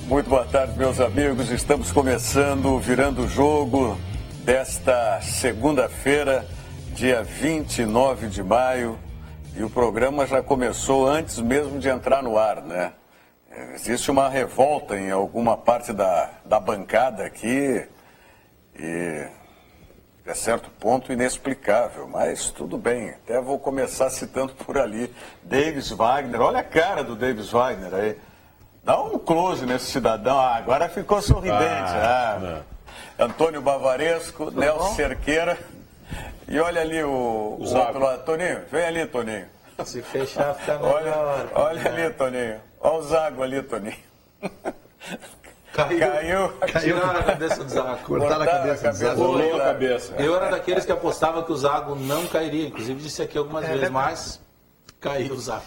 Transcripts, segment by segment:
Muito boa tarde, meus amigos. Estamos começando o Virando o Jogo desta segunda-feira, dia 29 de maio. E o programa já começou antes mesmo de entrar no ar, né? Existe uma revolta em alguma parte da bancada aqui e, a certo ponto, inexplicável, mas tudo bem. Até vou começar citando por ali. Davis Wagner, olha a cara do Davis Wagner aí. Dá um close nesse cidadão. Agora ficou sorridente. Antônio Bavaresco, Nelson Cerqueira. E olha ali o outro lá. Toninho, vem ali, Toninho. Se fechar, fica melhor. Olha ali, Toninho. Olha o Zago ali, Toninho. Caiu. Tiraram a cabeça do Zago. Cortaram a cabeça do Zago. Eu era daqueles que apostavam que o Zago não cairia. Inclusive disse aqui algumas vezes, mas caiu o Zago.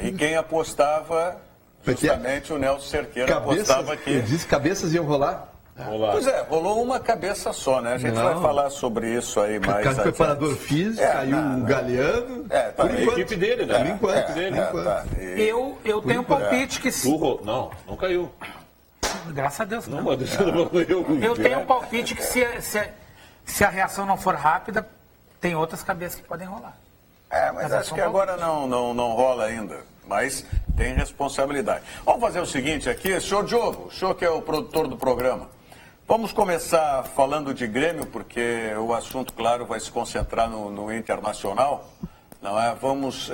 E quem apostava, justamente o Nelson Cerqueira, apostava que... Ele disse que cabeças iam rolar? Pois é, rolou uma cabeça só, né? A gente vai falar sobre isso aí mais adiante. Preparador físico, caiu o Galeano. Tá, a equipe dele, né? Por enquanto. Tá. Eu tenho um palpite que... Não caiu. Graças a Deus, não. Eu tenho um palpite que se a reação não for rápida, tem outras cabeças que podem rolar. Mas acho que agora não rola ainda. Mas tem responsabilidade. Vamos fazer o seguinte aqui, senhor Diogo, o senhor que é o produtor do programa. Vamos começar falando de Grêmio, porque o assunto, claro, vai se concentrar no Internacional. Não é? Vamos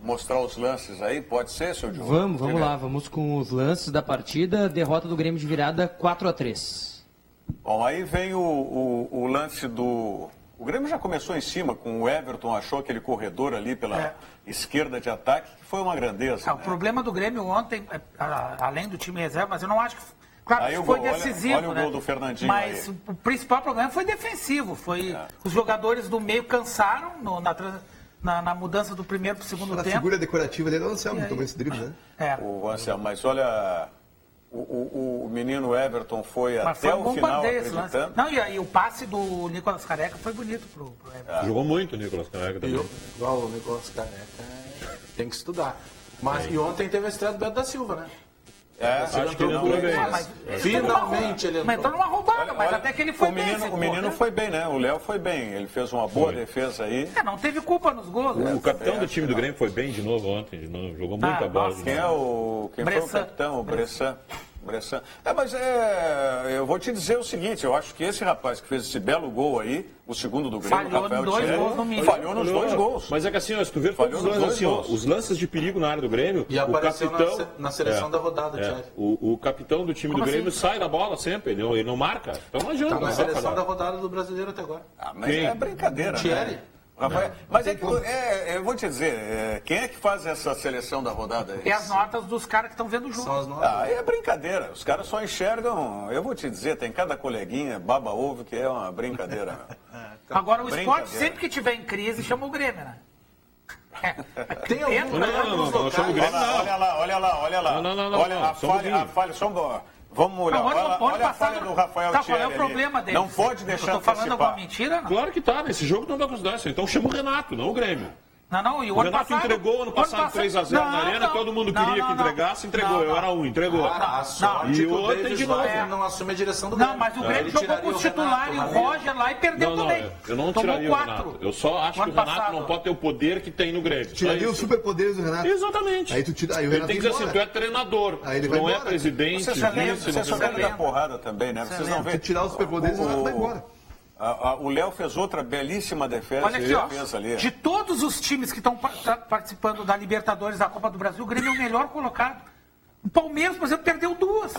mostrar os lances aí, pode ser, senhor Diogo? Vamos lá, vamos com os lances da partida. Derrota do Grêmio de virada 4-3. Bom, aí vem o lance do... O Grêmio já começou em cima, com o Everton, achou aquele corredor ali pela esquerda de ataque, que foi uma grandeza. O problema do Grêmio ontem, além do time reserva, mas eu não acho que... Claro que foi decisivo, olha o gol do Fernandinho. Mas o principal problema foi defensivo. Os jogadores do meio cansaram na mudança do primeiro para o segundo tempo. A figura decorativa dele é o Anselmo, tomou esse drible, né? O Anselmo, mas olha... O menino Everton foi até o final acreditando. Não, e o passe do Nicolas Careca foi bonito pro Everton. Jogou muito o Nicolas Careca também. Igual o Nicolas Careca, tem que estudar. Mas e ontem teve a estreia do Beto da Silva, né? Acho que ele entrou bem. Finalmente ele entrou. Mas entrou numa roubada, mas até que ele foi bem. O menino foi bem, né? O Léo foi bem. Ele fez uma boa defesa aí. Não teve culpa nos gols. O capitão do time do Grêmio foi bem de novo ontem. Jogou muita bola. Quem foi o capitão? O Bressan. Mas eu vou te dizer o seguinte, eu acho que esse rapaz que fez esse belo gol aí, o segundo do Grêmio, falhou nos dois gols. Mas é que assim, se tu ver todos os lances, os lances de perigo na área do Grêmio, e o capitão na seleção da rodada, Thiago. O capitão do time do Grêmio sai da bola sempre, ele não marca. Então não adianta. Tá na seleção da rodada do Brasileiro até agora. Mas é brincadeira, Thierry. Rafael, mas eu vou te dizer, quem é que faz essa seleção da rodada? É as notas dos caras que estão vendo o jogo. É brincadeira, os caras só enxergam, eu vou te dizer, tem cada coleguinha, baba-ovo, que é uma brincadeira. Agora o esporte, sempre que tiver em crise, chama o Grêmio, né? Tem algum Olha lá. Não, olha a falha, só um... Vamos olhar, olha a falha do Rafael Thierry. Qual é o problema dele? Não pode deixar eu tô falando alguma mentira, não? Claro que tá, nesse jogo não dá consideração. Então chama o Renato, não o Grêmio. Não, e o Renato passado, entregou ano passado 3-0 na Arena, todo mundo queria que entregasse, entregou. Eu era entregou. E o ontem de novo não assume a direção do Grêmio. Não, mas o Grêmio jogou com o titular e o Roger lá e perdeu também. Eu não tiraria o Renato. Eu só acho que o Renato não pode ter o poder que tem no Grêmio. Tiraria os superpoderes do Renato. Exatamente. Aí o ele tem que dizer assim, tu é treinador, tu não é presidente, vice, você só quer dar porrada também, né? Vocês não veem. Se tirar os superpoderes, o Renato vai embora. O Léo fez outra belíssima defesa. Olha aqui, ó, de todos os times que estão participando da Libertadores, da Copa do Brasil, o Grêmio é o melhor colocado. O Palmeiras, por exemplo, perdeu 2.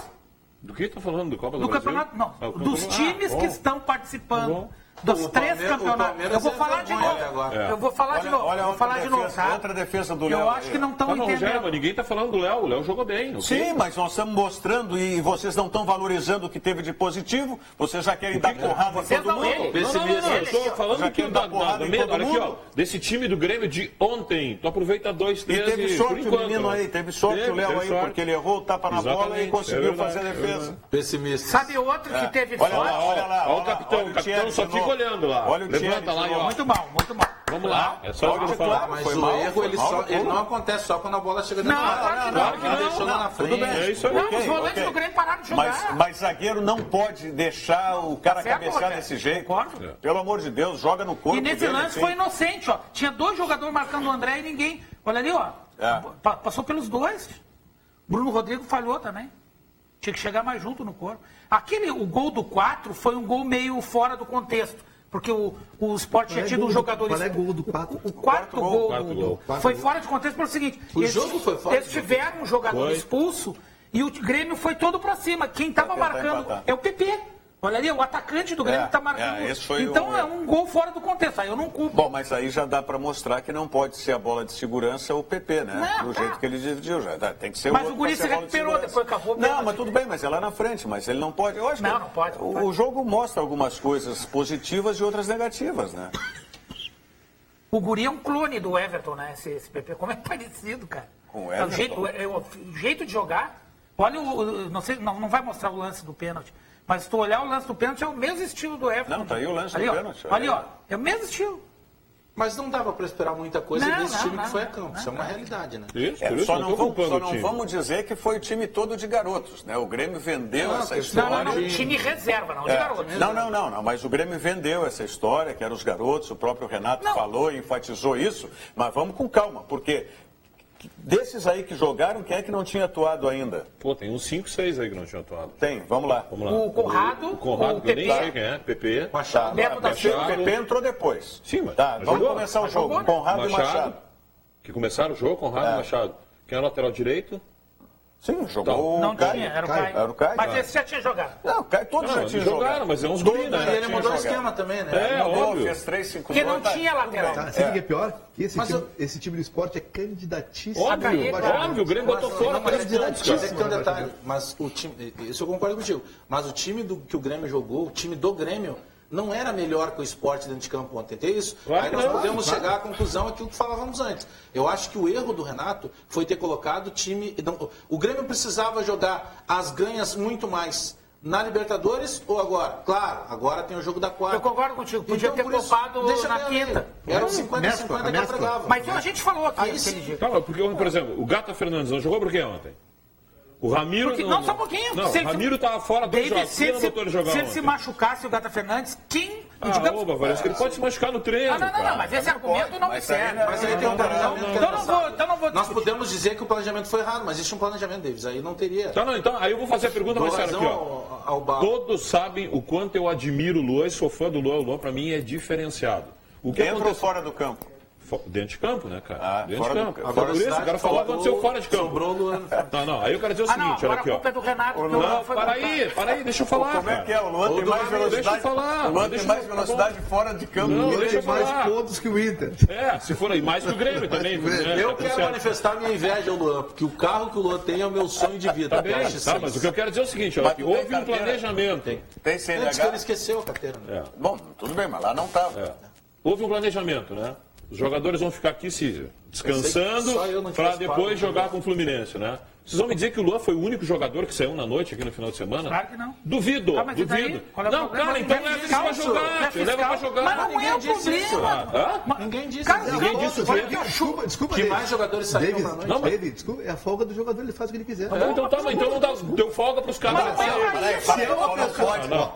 Do que está falando? Do Copa do Brasil? Campeonato, não. Dos times que estão participando. Dos 3 campeonatos. Eu vou falar de novo. Eu vou falar de novo. Outra defesa do Léo. Eu acho que não estão entendendo. Rogério, ninguém está falando do Léo. O Léo jogou bem. Sim, mas nós estamos mostrando e vocês não estão valorizando o que teve de positivo. Vocês já querem dar porrada em todo mundo. Não, eu estou falando aqui aqui, ó, desse time do Grêmio de ontem. Tu aproveita 2, 3 e teve sorte o menino aí, teve sorte o Léo aí, porque ele errou o tapa na bola e conseguiu fazer a defesa. Pessimista. Sabe outro que teve sorte? Olha lá. Olha o capitão só fica olhando lá. Olha o Levanta lá e ó. Muito mal. Vamos lá. É só o que eu falar. Mas o erro, ele não acontece só quando a bola chega dentro da área. Claro que ele deixou lá na frente. É isso aí. Não, os volantes do Grêmio pararam de jogar. Mas zagueiro não pode deixar o cara cabecear desse jeito. Concordo. Pelo amor de Deus, joga no corpo. E nesse lance foi inocente, ó. Tinha 2 jogadores marcando o André e ninguém. Olha ali, ó. Passou pelos 2. Bruno Rodrigo falhou também. Tinha que chegar mais junto no corpo. O gol do 4 foi um gol meio fora do contexto. Porque o Sport tinha tido um jogador... Qual é o gol do 4? O quarto gol foi fora de contexto pelo seguinte... O jogo foi fora. Eles tiveram um jogador expulso e o Grêmio foi todo pra cima. Quem estava marcando é o PP. Olha ali, o atacante do Grêmio está marcando. Então é um gol fora do contexto. Aí eu não culpo. Bom, mas aí já dá para mostrar que não pode ser a bola de segurança o PP, né? Do jeito que ele dividiu. Tem que ser mas o guri se recuperou, depois acabou. Não, mas tudo bem, mas é lá na frente. Mas ele não pode. Eu acho que não pode. O jogo mostra algumas coisas positivas e outras negativas, né? O guri é um clone do Everton, né? Esse PP. Como é parecido, cara. Com o Everton. O jeito de jogar. Olha, não vai mostrar o lance do pênalti. Mas se tu olhar o lance do pênalti, é o mesmo estilo do Everton. Não, tá aí o lance do pênalti. Ali, ó. É o mesmo estilo. Mas não dava para esperar muita coisa desse time que foi a campo. Isso é uma realidade, né? Só não vamos dizer que foi o time todo de garotos, né? O Grêmio vendeu essa história. Não, time reserva, não de garotos. Não, mas o Grêmio vendeu essa história, que eram os garotos, o próprio Renato falou e enfatizou isso. Mas vamos com calma, porque... Desses aí que jogaram, quem é que não tinha atuado ainda? Pô, tem uns 5, 6 aí que não tinham atuado. Tem, vamos lá. O Conrado, o PP. Nem sei quem é, PP. Machado. O PP entrou depois. Sim, mas vamos começar o jogo. Conrado e Machado. Que começaram o jogo, Conrado e Machado. Quem é o lateral direito? Sim, jogou não tinha, era o Caio. Mas esse já tinha jogado. Não, o Caio todos já tinham jogado. Mas é uns guri, né? E ele mudou o esquema também, né? Óbvio. Fez 3, 5 Porque não tinha lateral. Sabe o que é pior? Que esse time do esporte é candidatíssimo. Óbvio, o Grêmio botou fora para tem um detalhe, mas o time, isso eu concordo contigo, mas o time que o Grêmio jogou, o time do Grêmio, não era melhor que o Sport dentro de campo ontem, tem isso? Aí nós podemos chegar à conclusão aquilo que falávamos antes. Eu acho que o erro do Renato foi ter colocado o time... O Grêmio precisava jogar as ganhas muito mais na Libertadores ou agora? Claro, agora tem o jogo da quarta. Eu concordo contigo, podia ter poupado na quinta. Era o 50-50 que eu pregava. Mas a gente falou aqui aquele dia. Porque, por exemplo, o Gata Fernandes não jogou por quê ontem? O Ramiro... Não, só um pouquinho. Não, o Ramiro estava fora do jogo. Se ele se machucasse, o Gata Fernandes, quem... Parece que ele pode se machucar no treino. Não, mas esse argumento não me serve. Mas aí tem um planejamento. Então não vou. Nós podemos dizer que o planejamento foi errado, mas existe um planejamento, Davis. Aí não teria... Então, aí eu vou fazer a pergunta mais séria aqui, ó. Todos sabem o quanto eu admiro o Luan e sou fã do Luan. O Luan, pra mim, é diferenciado. Dentro ou fora do campo? Dentro de campo, né, cara? Dentro de campo. Agora Por isso, o cara falou que aconteceu fora de campo. Sobrou no ano. Não, aí eu quero dizer o seguinte, olha aqui, ó. A culpa é do Renato. Não, para aí, deixa eu falar. Como é que é? O Luan tem mais velocidade. Deixa eu falar. O Luan tem mais velocidade fora de campo. Ele tem mais pontos que o Inter. Se for aí, mais que o Grêmio também. Eu quero manifestar minha inveja ao Luan, porque o carro que o Luan tem é o meu sonho de vida. Tá, mas o que eu quero dizer é o seguinte, olha, houve um planejamento. Tem CNH. Antes que ele esqueceu a carteira. Bom, tudo bem, mas lá não estava. Houve um planejamento, né? Os jogadores vão ficar aqui se descansando para depois jogar com o Fluminense, né? Vocês vão me dizer que o Luan foi o único jogador que saiu na noite aqui no final de semana? Claro que não. Duvido. Duvido. Não, cara, então leva isso pra jogar. Leva pra jogar. Mas não é o problema. Ninguém disse isso. Ninguém disse isso. Desculpa, que mais jogadores saíram na noite. David, desculpa, é a folga do jogador, ele faz o que ele quiser. Então não deu folga pros caras.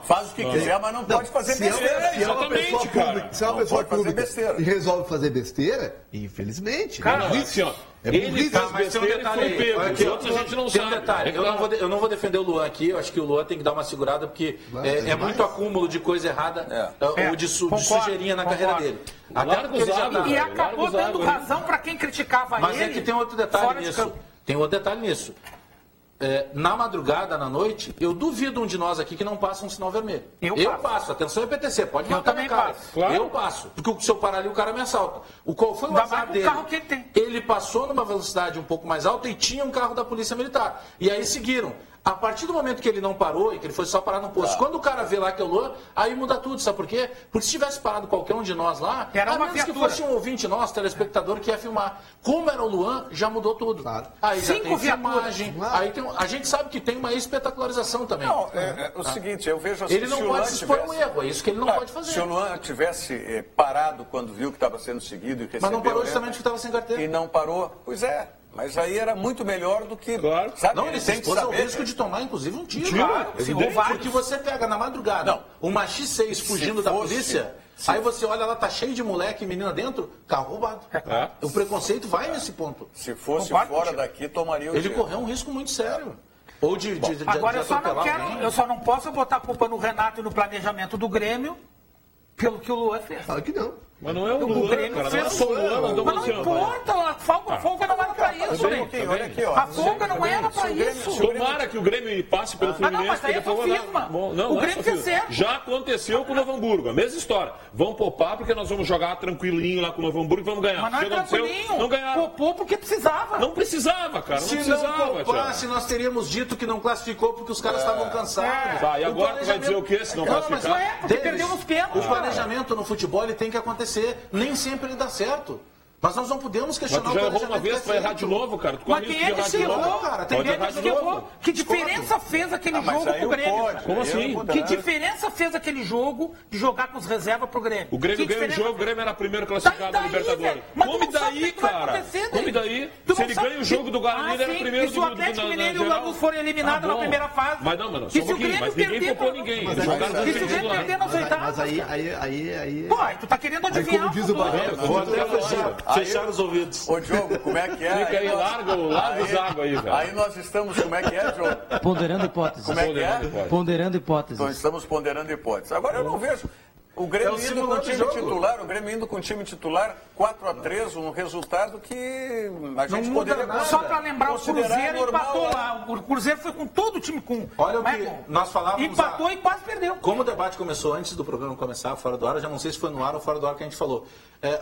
Faz o que quiser, mas não pode fazer besteira. Exatamente, cara. Se é uma pessoa pública e resolve fazer besteira, infelizmente. Cara, assim, ó. Ele faz besteira e foi pego. Os outros a gente não sabe. Um detalhe, eu não vou defender o Luan aqui, eu acho que o Luan tem que dar uma segurada, porque é muito acúmulo de coisa errada ou de sujeirinha na carreira dele. E acabou dando razão para quem criticava ele. Mas é que tem outro detalhe nisso. Tem outro detalhe nisso. Na madrugada, na noite, eu duvido um de nós aqui que não passa um sinal vermelho. Eu passo. Atenção, EPTC, pode matar minha cara. Claro. Eu passo. Porque se eu parar ali, o cara me assalta. Qual foi o azar dele? Carro que ele tem. Ele passou numa velocidade um pouco mais alta e tinha um carro da Polícia Militar. E aí seguiram. A partir do momento que ele não parou e que ele foi só parar no posto, quando o cara vê lá que é o Luan, aí muda tudo, sabe por quê? Porque se tivesse parado qualquer um de nós lá, era uma menos que fosse um ouvinte nosso, telespectador, que ia filmar. Como era o Luan, já mudou tudo. Claro. Aí já 5 tem viaturas. filmagem, aí tem, a gente sabe que tem uma espetacularização também. Não, é o seguinte, eu vejo assim, Ele não pode se expor ao erro, é isso que ele não pode fazer. Se o Luan tivesse parado quando viu que estava sendo seguido e recebeu... Mas não parou erro, justamente porque estava sem carteira. E não parou, pois é. Mas aí era muito melhor do que... Claro. Sabe, Não, ele tem tem que saber. o risco de tomar, inclusive, um tiro. Claro, sim, Evidente. ou vários. Porque você pega na madrugada uma X6 fugindo da polícia, aí você olha lá, tá cheio de moleque e menina dentro, carro roubado. O preconceito vai nesse ponto. Se fosse Concordo fora contigo. daqui, tomaria o Ele tiro. correu um risco muito sério. Ou de Agora eu só não atropelar quero, alguém. eu só não posso botar a culpa no Renato e no planejamento do Grêmio pelo que o Luan fez. Claro que não. Mas não é o O Luan, Grêmio cara. Não é fez só o Luan. Mas não importa, a folga não era pra isso, né? Olha aqui, ó. A folga não era pra isso. Tomara que o Grêmio passe pelo Fluminense. mas aí é porque sofisma. Não, O não é Grêmio fez sofisma. certo. Já aconteceu com o Novo Hamburgo, a mesma história. Vão poupar porque nós vamos jogar tranquilinho lá com o Novo Hamburgo e vamos ganhar. Mas não é O que aconteceu? tranquilinho. Não ganharam. Poupou porque precisava. Não precisava, cara. Não Se precisava, não poupasse, nós teríamos dito que não classificou porque os caras estavam cansados. Tá, e O agora tu vai dizer o quê se não Não, classificar? mas Não é, porque Davis, perdeu nos pênaltis. O planejamento no futebol ele tem que acontecer. Nem sempre ele dá certo. Mas nós não podemos Mas questionar tu já o errou planejamento. uma vez, tu vai errar de novo, cara. Tu corre Mas risco quem de é que errar se de novo. errou, cara? Tem Pode Grêmio errar que de errou. novo. Que diferença fez aquele mas jogo aí pro o Grêmio? pode. Como assim? Que diferença fez aquele jogo de jogar com os reservas pro Grêmio? O Grêmio Que ganhou o diferença jogo, o Grêmio era primeiro classificado Daí, na Libertadores. velho. Mas tu Come não sabe daí, o que vai cara. acontecer, Come daí. daí. Tu Se não ele sabe ganha o jogo do Guarani, ele era sim. primeiro E se o Atlético Mineiro e o Lanús forem eliminados na primeira fase? Mas não, mano, E só um se o pouquinho. Grêmio Mas ninguém perder poupou pra- ninguém. Mas Eles aí- jogaram mas no E se o time Grêmio perder titular. nas oitavas? Aí. Pô, aí tu tá querendo adivinhar. como diz o futuro. Barreto, Vou até Aí- fechar os ouvidos. Ô, Diogo, como é que é? Fica aí, larga os água aí, velho. Aí nós estamos, como é que é, Diogo? Ponderando hipóteses. Como é que é? Ponderando hipóteses. Então estamos ponderando hipóteses. Agora eu não vejo o Grêmio É o indo com o simulando time jogo. titular, o Grêmio indo com o time titular 4-3, um resultado que a gente muda poderia nada. Só pra lembrar, o considerar Cruzeiro normal, empatou né? lá. O Cruzeiro foi com todo o time com. Olha o né, que com- nós falávamos. Empatou e quase perdeu. Como o debate começou antes do programa começar, fora do ar, eu já não sei se foi no ar ou fora do ar que a gente falou.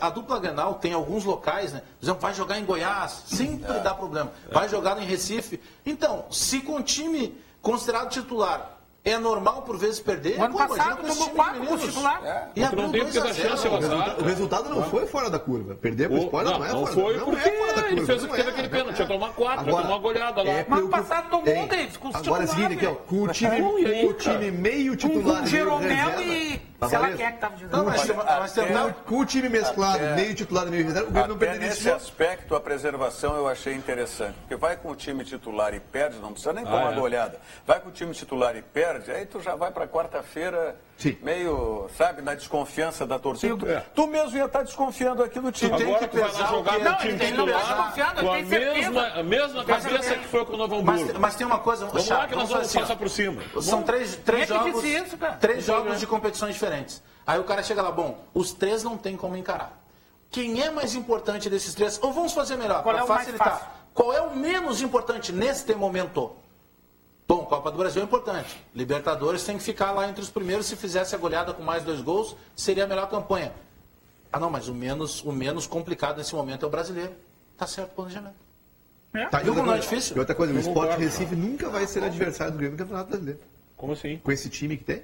A dupla Grenal tem alguns locais, né? Por exemplo, vai jogar em Goiás, sempre dá problema. Vai jogar em Recife. Então, se com o time considerado titular é normal por vezes perder, O ano imagina passado com esse tomou time 4 de com o meninos. titular. E Tu abriu não tem porque 2 a dar 0. chance ao azar. O resultado não foi fora da curva. Perder pro esporte não é Não fora foi da porque curva. Não é fora da ele curva, fez o não que teve é, aquele não é. pênalti. Ia tomar 4, ia tomar uma goleada lá. Mas ano passado tomou, Davis, com os Agora é o seguinte, aqui, ó, titulares. com o time, Não, e aí, com o time meio Com titular o meio Jeromel reserva, e. tá Sei lá valendo? quem é que tava Não, jogando. mas tentar... Com o time mesclado, meio titular e meio reserva, o Grêmio não Até perderia esse nesse jogo. aspecto, a preservação eu achei interessante. Porque vai com o time titular e perde, não precisa nem tomar goleada. Vai com o time titular e perde, aí tu já vai para quarta-feira Sim. meio, sabe, na desconfiança da torcida. É. Tu mesmo ia estar desconfiando aqui do time. tem Agora que tu vai lá pesar o jogar que- com Não, o time ele não tá titular desconfiando, com a ele tem certeza. mesma cabeça que foi com o Novo Hamburgo. Mas tem uma coisa... Vamos lá que nós vamos passar por cima. São três Quem é que jogos, disse isso, cara? três jogos de competições diferentes. Aí o cara chega lá, bom, os 3 não tem como encarar. Quem é mais importante desses 3? Ou vamos fazer melhor, Qual para é o mais facilitar. fácil? Qual é o menos importante neste momento? Bom, Copa do Brasil é importante. Libertadores tem que ficar lá entre os primeiros. Se fizesse a goleada com mais 2 gols, seria a melhor campanha. Ah, não, mas o menos complicado nesse momento é o brasileiro. Tá certo o planejamento. Tá, Viu como não é coisa- difícil? E outra coisa, o Eu Sport concordo, Recife nunca vai ser adversário do Grêmio no Campeonato Brasileiro. Como assim? Com esse time que tem.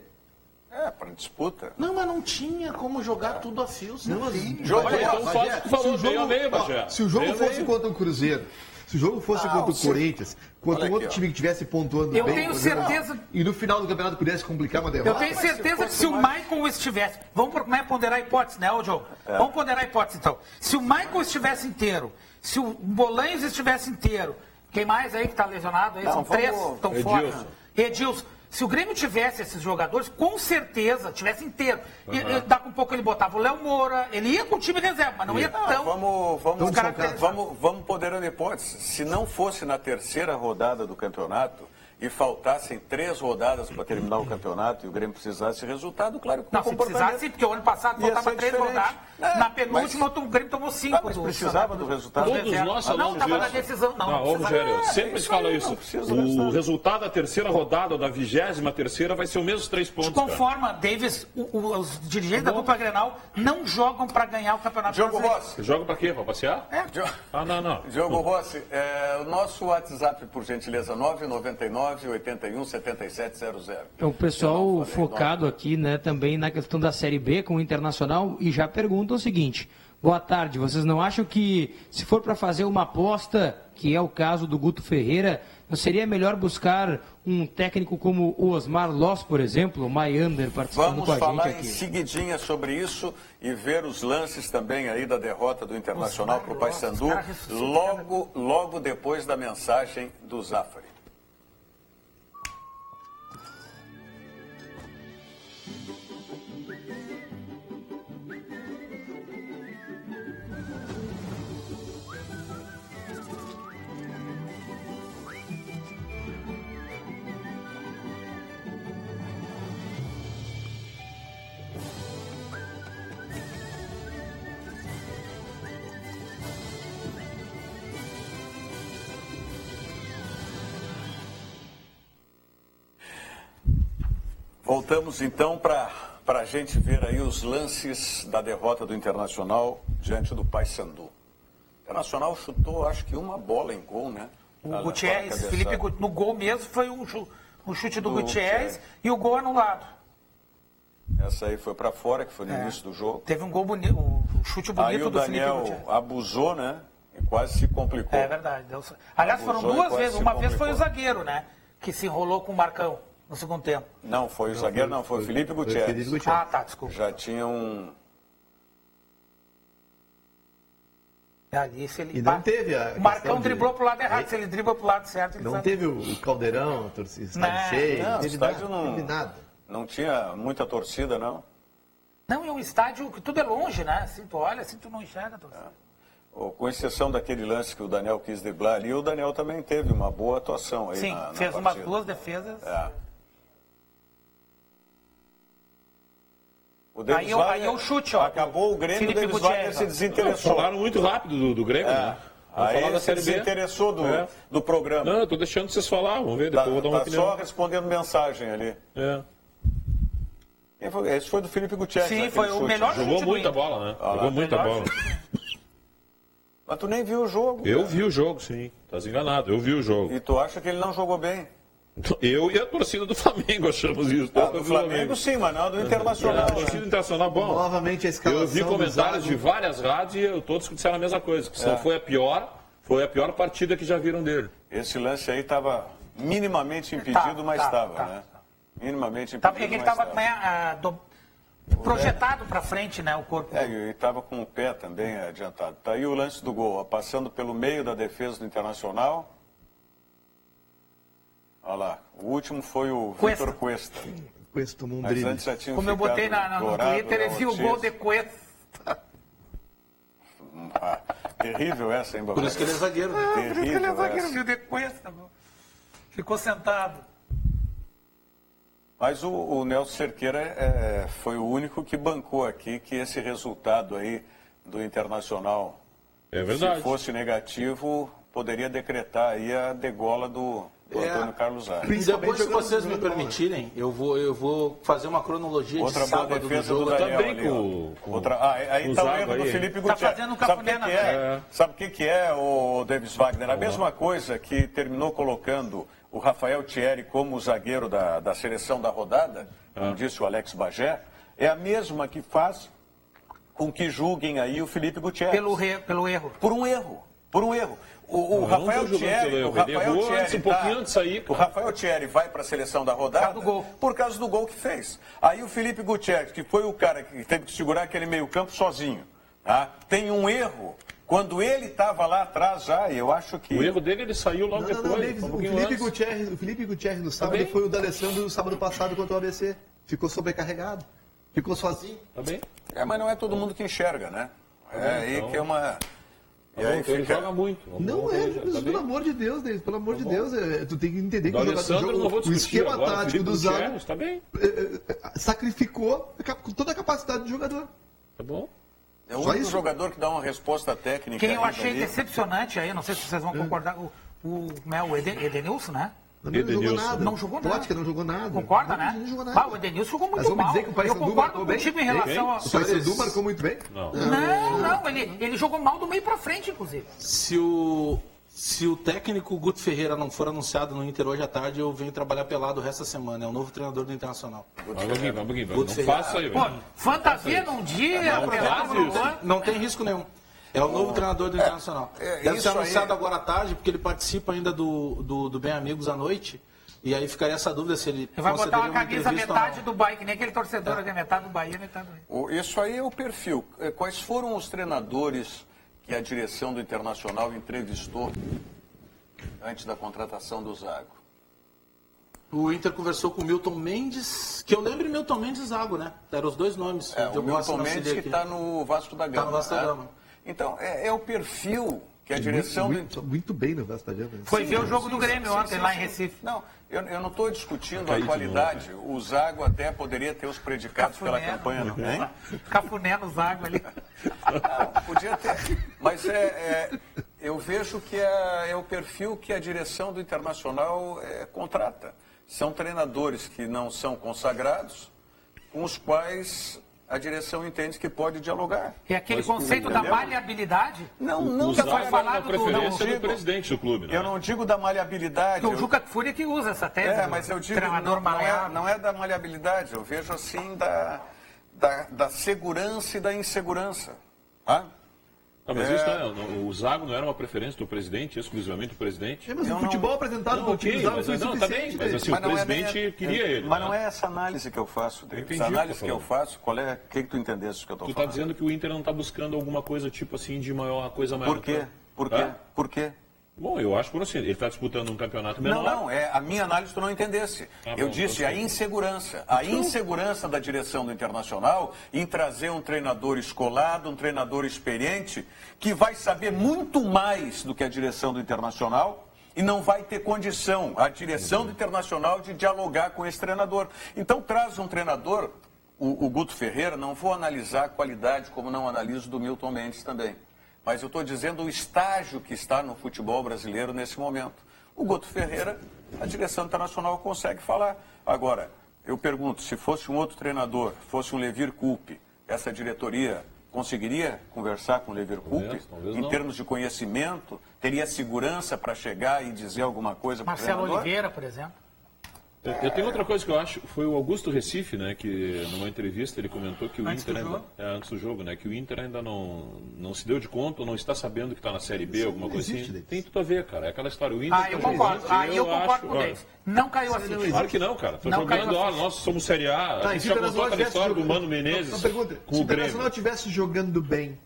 É, para disputa. Não, mas não tinha como jogar tudo a fios. Não, Jogo Olha, então Bagé, faz o que tu falou, se o meio a meio, Bagé. Se o jogo Meio a fosse meio. contra o Cruzeiro, se o jogo fosse contra o se- Corinthians, contra Olha um outro aqui, ó. time que estivesse pontuando Eu bem, tenho por exemplo, certeza- e no final do campeonato pudesse complicar uma derrota. Eu tenho certeza que se o Michael estivesse. Vamos ponderar a hipótese, né, ô Diogo? Vamos ponderar a hipótese, então. Se o Michael estivesse inteiro, se o Bolanhos estivesse inteiro, quem mais aí que está lesionado? Aí? São vamos- 3 que estão fora. Edilson. Edilson. Se o Grêmio tivesse esses jogadores, com certeza, tivesse inteiro. E daqui a um pouco ele botava o Léo Moura, ele ia com o time reserva, mas não ia tão. Vamos ponderando hipóteses. Se não fosse na terceira rodada do campeonato e faltassem 3 rodadas para terminar o campeonato e o Grêmio precisasse de resultado, claro que o Não, se comportamento precisasse, sim, porque o ano passado ia faltava ser 3 diferente. rodadas. É, Na penúltima, o Grêmio tomou 5. mas precisava do resultado. Todos nós Não, falamos estava na isso. decisão. Não, Não, ô, precisava. Rogério, sempre se fala isso. não precisa do O resultado. resultado da terceira rodada ou da 23ª vai ser o mesmo 3 pontos. cara. Conforma, Davis, os dirigentes da dupla Grenal não jogam para ganhar o Campeonato Diogo Brasileiro. Rossi. Você joga pra quê? Pra passear? Dio- Ah, não. Diogo Rossi, o nosso WhatsApp, por gentileza, 9817700. O pessoal focado aqui, né, também na questão da Série B com o Internacional e já perguntam o seguinte: boa tarde, vocês não acham que se for para fazer uma aposta, que é o caso do Guto Ferreira, não seria melhor buscar um técnico como o Osmar Loss, por exemplo, o Maiander participando com a gente aqui? Vamos falar em seguidinha sobre isso e ver os lances também aí da derrota do Internacional para o Paysandu, logo depois da mensagem do Zafari. Voltamos então para a gente ver aí os lances da derrota do Internacional diante do Paysandu. O Internacional chutou, acho que uma bola em gol, né? O Gutierrez, Felipe, no gol mesmo foi o chute do Gutierrez e o gol anulado. Essa aí foi para fora, que foi no inío do jogo. Teve um gol bonito, um chute bonito do Felipe Gutierrez. Aí o Daniel abusou, né? E quase se complicou. É verdade. Aliás, foram duas vezes. Uma vez foi o zagueiro, né? Que se enrolou com o Marcão no segundo tempo. Não, foi o zagueiro, não, foi o Felipe Gutierrez. Ah, tá, desculpa. Já tinha um... Ali, se ele... E não teve o Marcão driblou pro lado errado, se ele dribla pro lado certo... Ele não teve o Caldeirão, a torcida estádio cheio, não teve estádio nada. Não tinha muita torcida, não? Não, é um estádio que tudo é longe, né? Assim, tu olha, assim, tu não enxerga a torcida. Com exceção daquele lance que o Daniel quis driblar ali, o Daniel também teve uma boa atuação aí. Sim, fez umas duas defesas. O aí o chute, ó. Acabou o Grêmio, o Davis Wagner se desinteressou. Falaram muito rápido do Grêmio, né? Aí ele se desinteressou do programa. Não, eu tô deixando vocês falar, vamos ver, depois eu vou dar uma opinião. Só respondendo mensagem ali. Esse foi do Felipe Gutierrez. Sim, foi o melhor chute. Jogou muita bola, né? Jogou muita bola. Mas tu nem viu o jogo. Eu vi o jogo, sim. Estás enganado, eu vi o jogo. E tu acha que ele não jogou bem? Eu e a torcida do Flamengo achamos isso. Do Flamengo sim, mas não do Internacional. A torcida Internacional, bom. Novamente a escalação. Eu vi comentários de várias rádios e todos disseram a mesma coisa. Que foi a pior partida que já viram dele. Esse lance aí estava minimamente impedido, mas estava, né? Minimamente impedido, porque ele estava projetado para frente, né, o corpo. E estava com o pé também adiantado. Tá aí o lance do gol, passando pelo meio da defesa do Internacional. Olha lá, o último foi o Vitor Cuesta. Cuesta tomou um mas drible. Antes já tinha como eu botei no Twitter, ele viu o gol de Cuesta. Terrível essa, hein, Babá? Por isso que ele é zagueiro. Por isso que ele é zagueiro, viu de Cuesta. Ficou sentado. Mas o Nelson Cerqueira foi o único que bancou aqui que esse resultado aí do Internacional, verdade, se fosse negativo, poderia decretar aí a degola do Antônio Carlos Aires. Depois, se vocês me permitirem, eu vou fazer uma cronologia de sábado do jogo. Também aí está o erro do Felipe Gutierrez. Sabe o que é o Davis Wagner? A mesma coisa que terminou colocando o Rafael Thierry como zagueiro da seleção da rodada, como disse o Alex Bagé, é a mesma que faz com que julguem aí o Felipe Gutierrez. Pelo erro. Por um erro. O Rafael Thierry vai para a seleção da rodada por causa do gol que fez. Aí o Felipe Gutierrez, que foi o cara que teve que segurar aquele meio-campo sozinho, tem um erro. Quando ele estava lá atrás já, eu acho que... O erro dele, ele saiu logo depois. O Felipe Gutierrez no sábado foi o D'Alessandro no sábado passado contra o ABC. Ficou sobrecarregado. Ficou sozinho. Também. Mas não é todo mundo que enxerga, né? Aí que é uma... E aí ele joga muito. Pelo amor de Deus, Denis, pelo amor de Deus. Tu tem que entender que o esquema tático do Zago sacrificou toda a capacidade do jogador. Tá bom. É o único jogador que dá uma resposta técnica. Quem eu achei decepcionante aí, não sei se vocês vão concordar, o Edenilson, né? Não jogou nada. Pode que não jogou nada. Concorda, né? Não jogou nada. O Edenilson jogou muito mal. Dizer que o Paysandu marcou bem? Em relação ao... O Paysandu marcou muito bem? Não, ele jogou mal do meio pra frente, inclusive. Se o Se o técnico Guto Ferreira não for anunciado no Inter hoje à tarde, eu venho trabalhar pelado o resto da semana. É o novo treinador do Internacional. Não faça aí, velho. Fantasia num dia, não tem risco nenhum. É o novo treinador do Internacional. Deve ser anunciado agora à tarde, porque ele participa ainda do Bem Amigos à noite. E aí ficaria essa dúvida se ele vai botar uma camisa metade do Bahia, que nem aquele torcedor que é metade do Bahia, metade do Bahia. Isso aí é o perfil. Quais foram os treinadores que a direção do Internacional entrevistou antes da contratação do Zago? O Inter conversou com o Milton Mendes, que eu lembro Milton Mendes e Zago, né? Eram os dois nomes. O Milton Mendes que está no Vasco da Gama. Está no Vasco da Gama. Então, é o perfil que a direção... Muito bem no Vasco da Gama. Foi ver o jogo do Grêmio ontem lá em Recife. Não, eu não estou discutindo a qualidade. O Zago até poderia ter os predicados pela campanha, não tem? Cafuné no Zago ali. Não, podia ter. Mas eu vejo que é o perfil que a direção do Internacional contrata. São treinadores que não são consagrados, com os quais a direção entende que pode dialogar. É aquele conceito da maleabilidade? Não já foi falado do presidente do clube. Né? Eu não digo da maleabilidade. O Juca Kfouri que usa essa tese. Mas eu digo não é da maleabilidade. Eu vejo assim da segurança e da insegurança. Mas isso o Zago não era uma preferência do presidente, exclusivamente do presidente? Mas o futebol apresentado pelo time do Zago foi suficiente. Mas assim, o presidente queria ele. Mas não é essa análise que eu faço, David. Essa análise que eu faço, qual é? O que tu entendeste que eu estou falando? Tu está dizendo que o Inter não está buscando alguma coisa tipo assim de maior coisa maior. Por quê? Por quê? Bom, eu acho que assim, ele está disputando um campeonato menor. Não, a minha análise tu não entendesse. Eu disse a insegurança. A insegurança da direção do Internacional em trazer um treinador escolado, um treinador experiente, que vai saber muito mais do que a direção do Internacional e não vai ter condição, a direção do Internacional, de dialogar com esse treinador. Então traz um treinador, o Guto Ferreira, não vou analisar a qualidade como não analiso do Milton Mendes também. Mas eu estou dizendo o estágio que está no futebol brasileiro nesse momento. O Guto Ferreira, a direção internacional consegue falar. Agora, eu pergunto, se fosse um outro treinador, fosse um Levir Coupe, essa diretoria conseguiria conversar com o Levir Coupe? Talvez em termos de conhecimento, teria segurança para chegar e dizer alguma coisa para o treinador? Marcelo Oliveira, por exemplo. Eu tenho outra coisa que eu acho, foi o Augusto Recife, né, que numa entrevista ele comentou que o Inter ainda, antes do jogo, né, que o Inter ainda não se deu de conta, ou não está sabendo que está na Série B, alguma coisa assim. Tem tudo a ver, cara, é aquela história, o Inter... eu concordo, eu concordo com eles. Não caiu a ficha. Claro que não, cara, tô jogando, nós somos Série A, a gente já contou aquela história do Mano Menezes com o Grêmio. Se o Internacional estivesse jogando bem...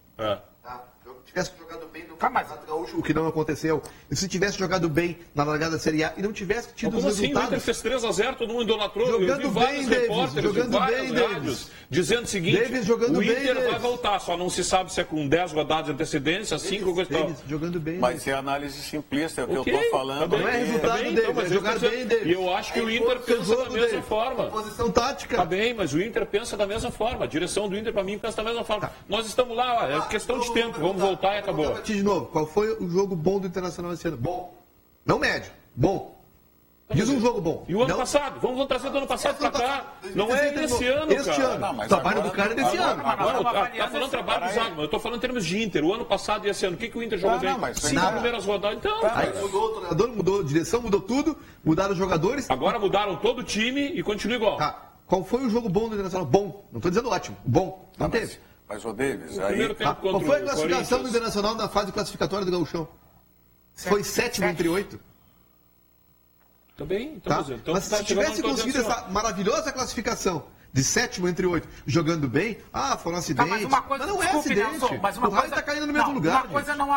tivesse jogado bem no Campeonato Gaúcho, o que não aconteceu, e se tivesse jogado bem na largada da Série A e não tivesse tido os resultados... Como assim? O Inter fez 3-0, todo mundo idolatrou. Jogando bem, Davis, jogando bem, Davis. Dizendo o seguinte, o Inter vai voltar, só não se sabe se é com 10 rodadas de antecedência, 5 ou coisa tal. Jogando bem. Mas é análise simplista, é o que eu estou falando. Não é resultado, Davis, é jogar bem, Davis. E eu acho que o Inter pensa da mesma forma. Posição tática. Tá bem, mas o Inter pensa da mesma forma. A direção do Inter, para mim, pensa da mesma forma. Nós estamos lá, é questão de tempo, vamos voltar e acabou. De novo, qual foi o jogo bom do Internacional esse ano? Bom. Não médio. Bom. Diz um jogo bom. E o ano passado? Vamos trazer do ano passado pra cá. Não é desse ano, cara. O trabalho do cara é desse ano. Tá falando trabalho do Zago, mas eu tô falando em termos de Inter. O ano passado e esse ano, o que o Inter jogou bem? 5 primeiras rodadas. Então, aí mudou o treinador, mudou a direção, mudou tudo, mudaram os jogadores. Agora mudaram todo o time e continua igual. Qual foi o jogo bom do Internacional? Bom. Não tô dizendo ótimo. Bom. Não teve. Mas, o Davis, qual foi a classificação do Internacional na fase classificatória do Gauchão? Foi 7º entre 8. Também, mas se tivesse conseguido essa maravilhosa classificação de 7º entre 8, jogando bem, foram acidentes. Mas uma coisa, não é acidente. O Raio está caindo no mesmo lugar. Uma coisa não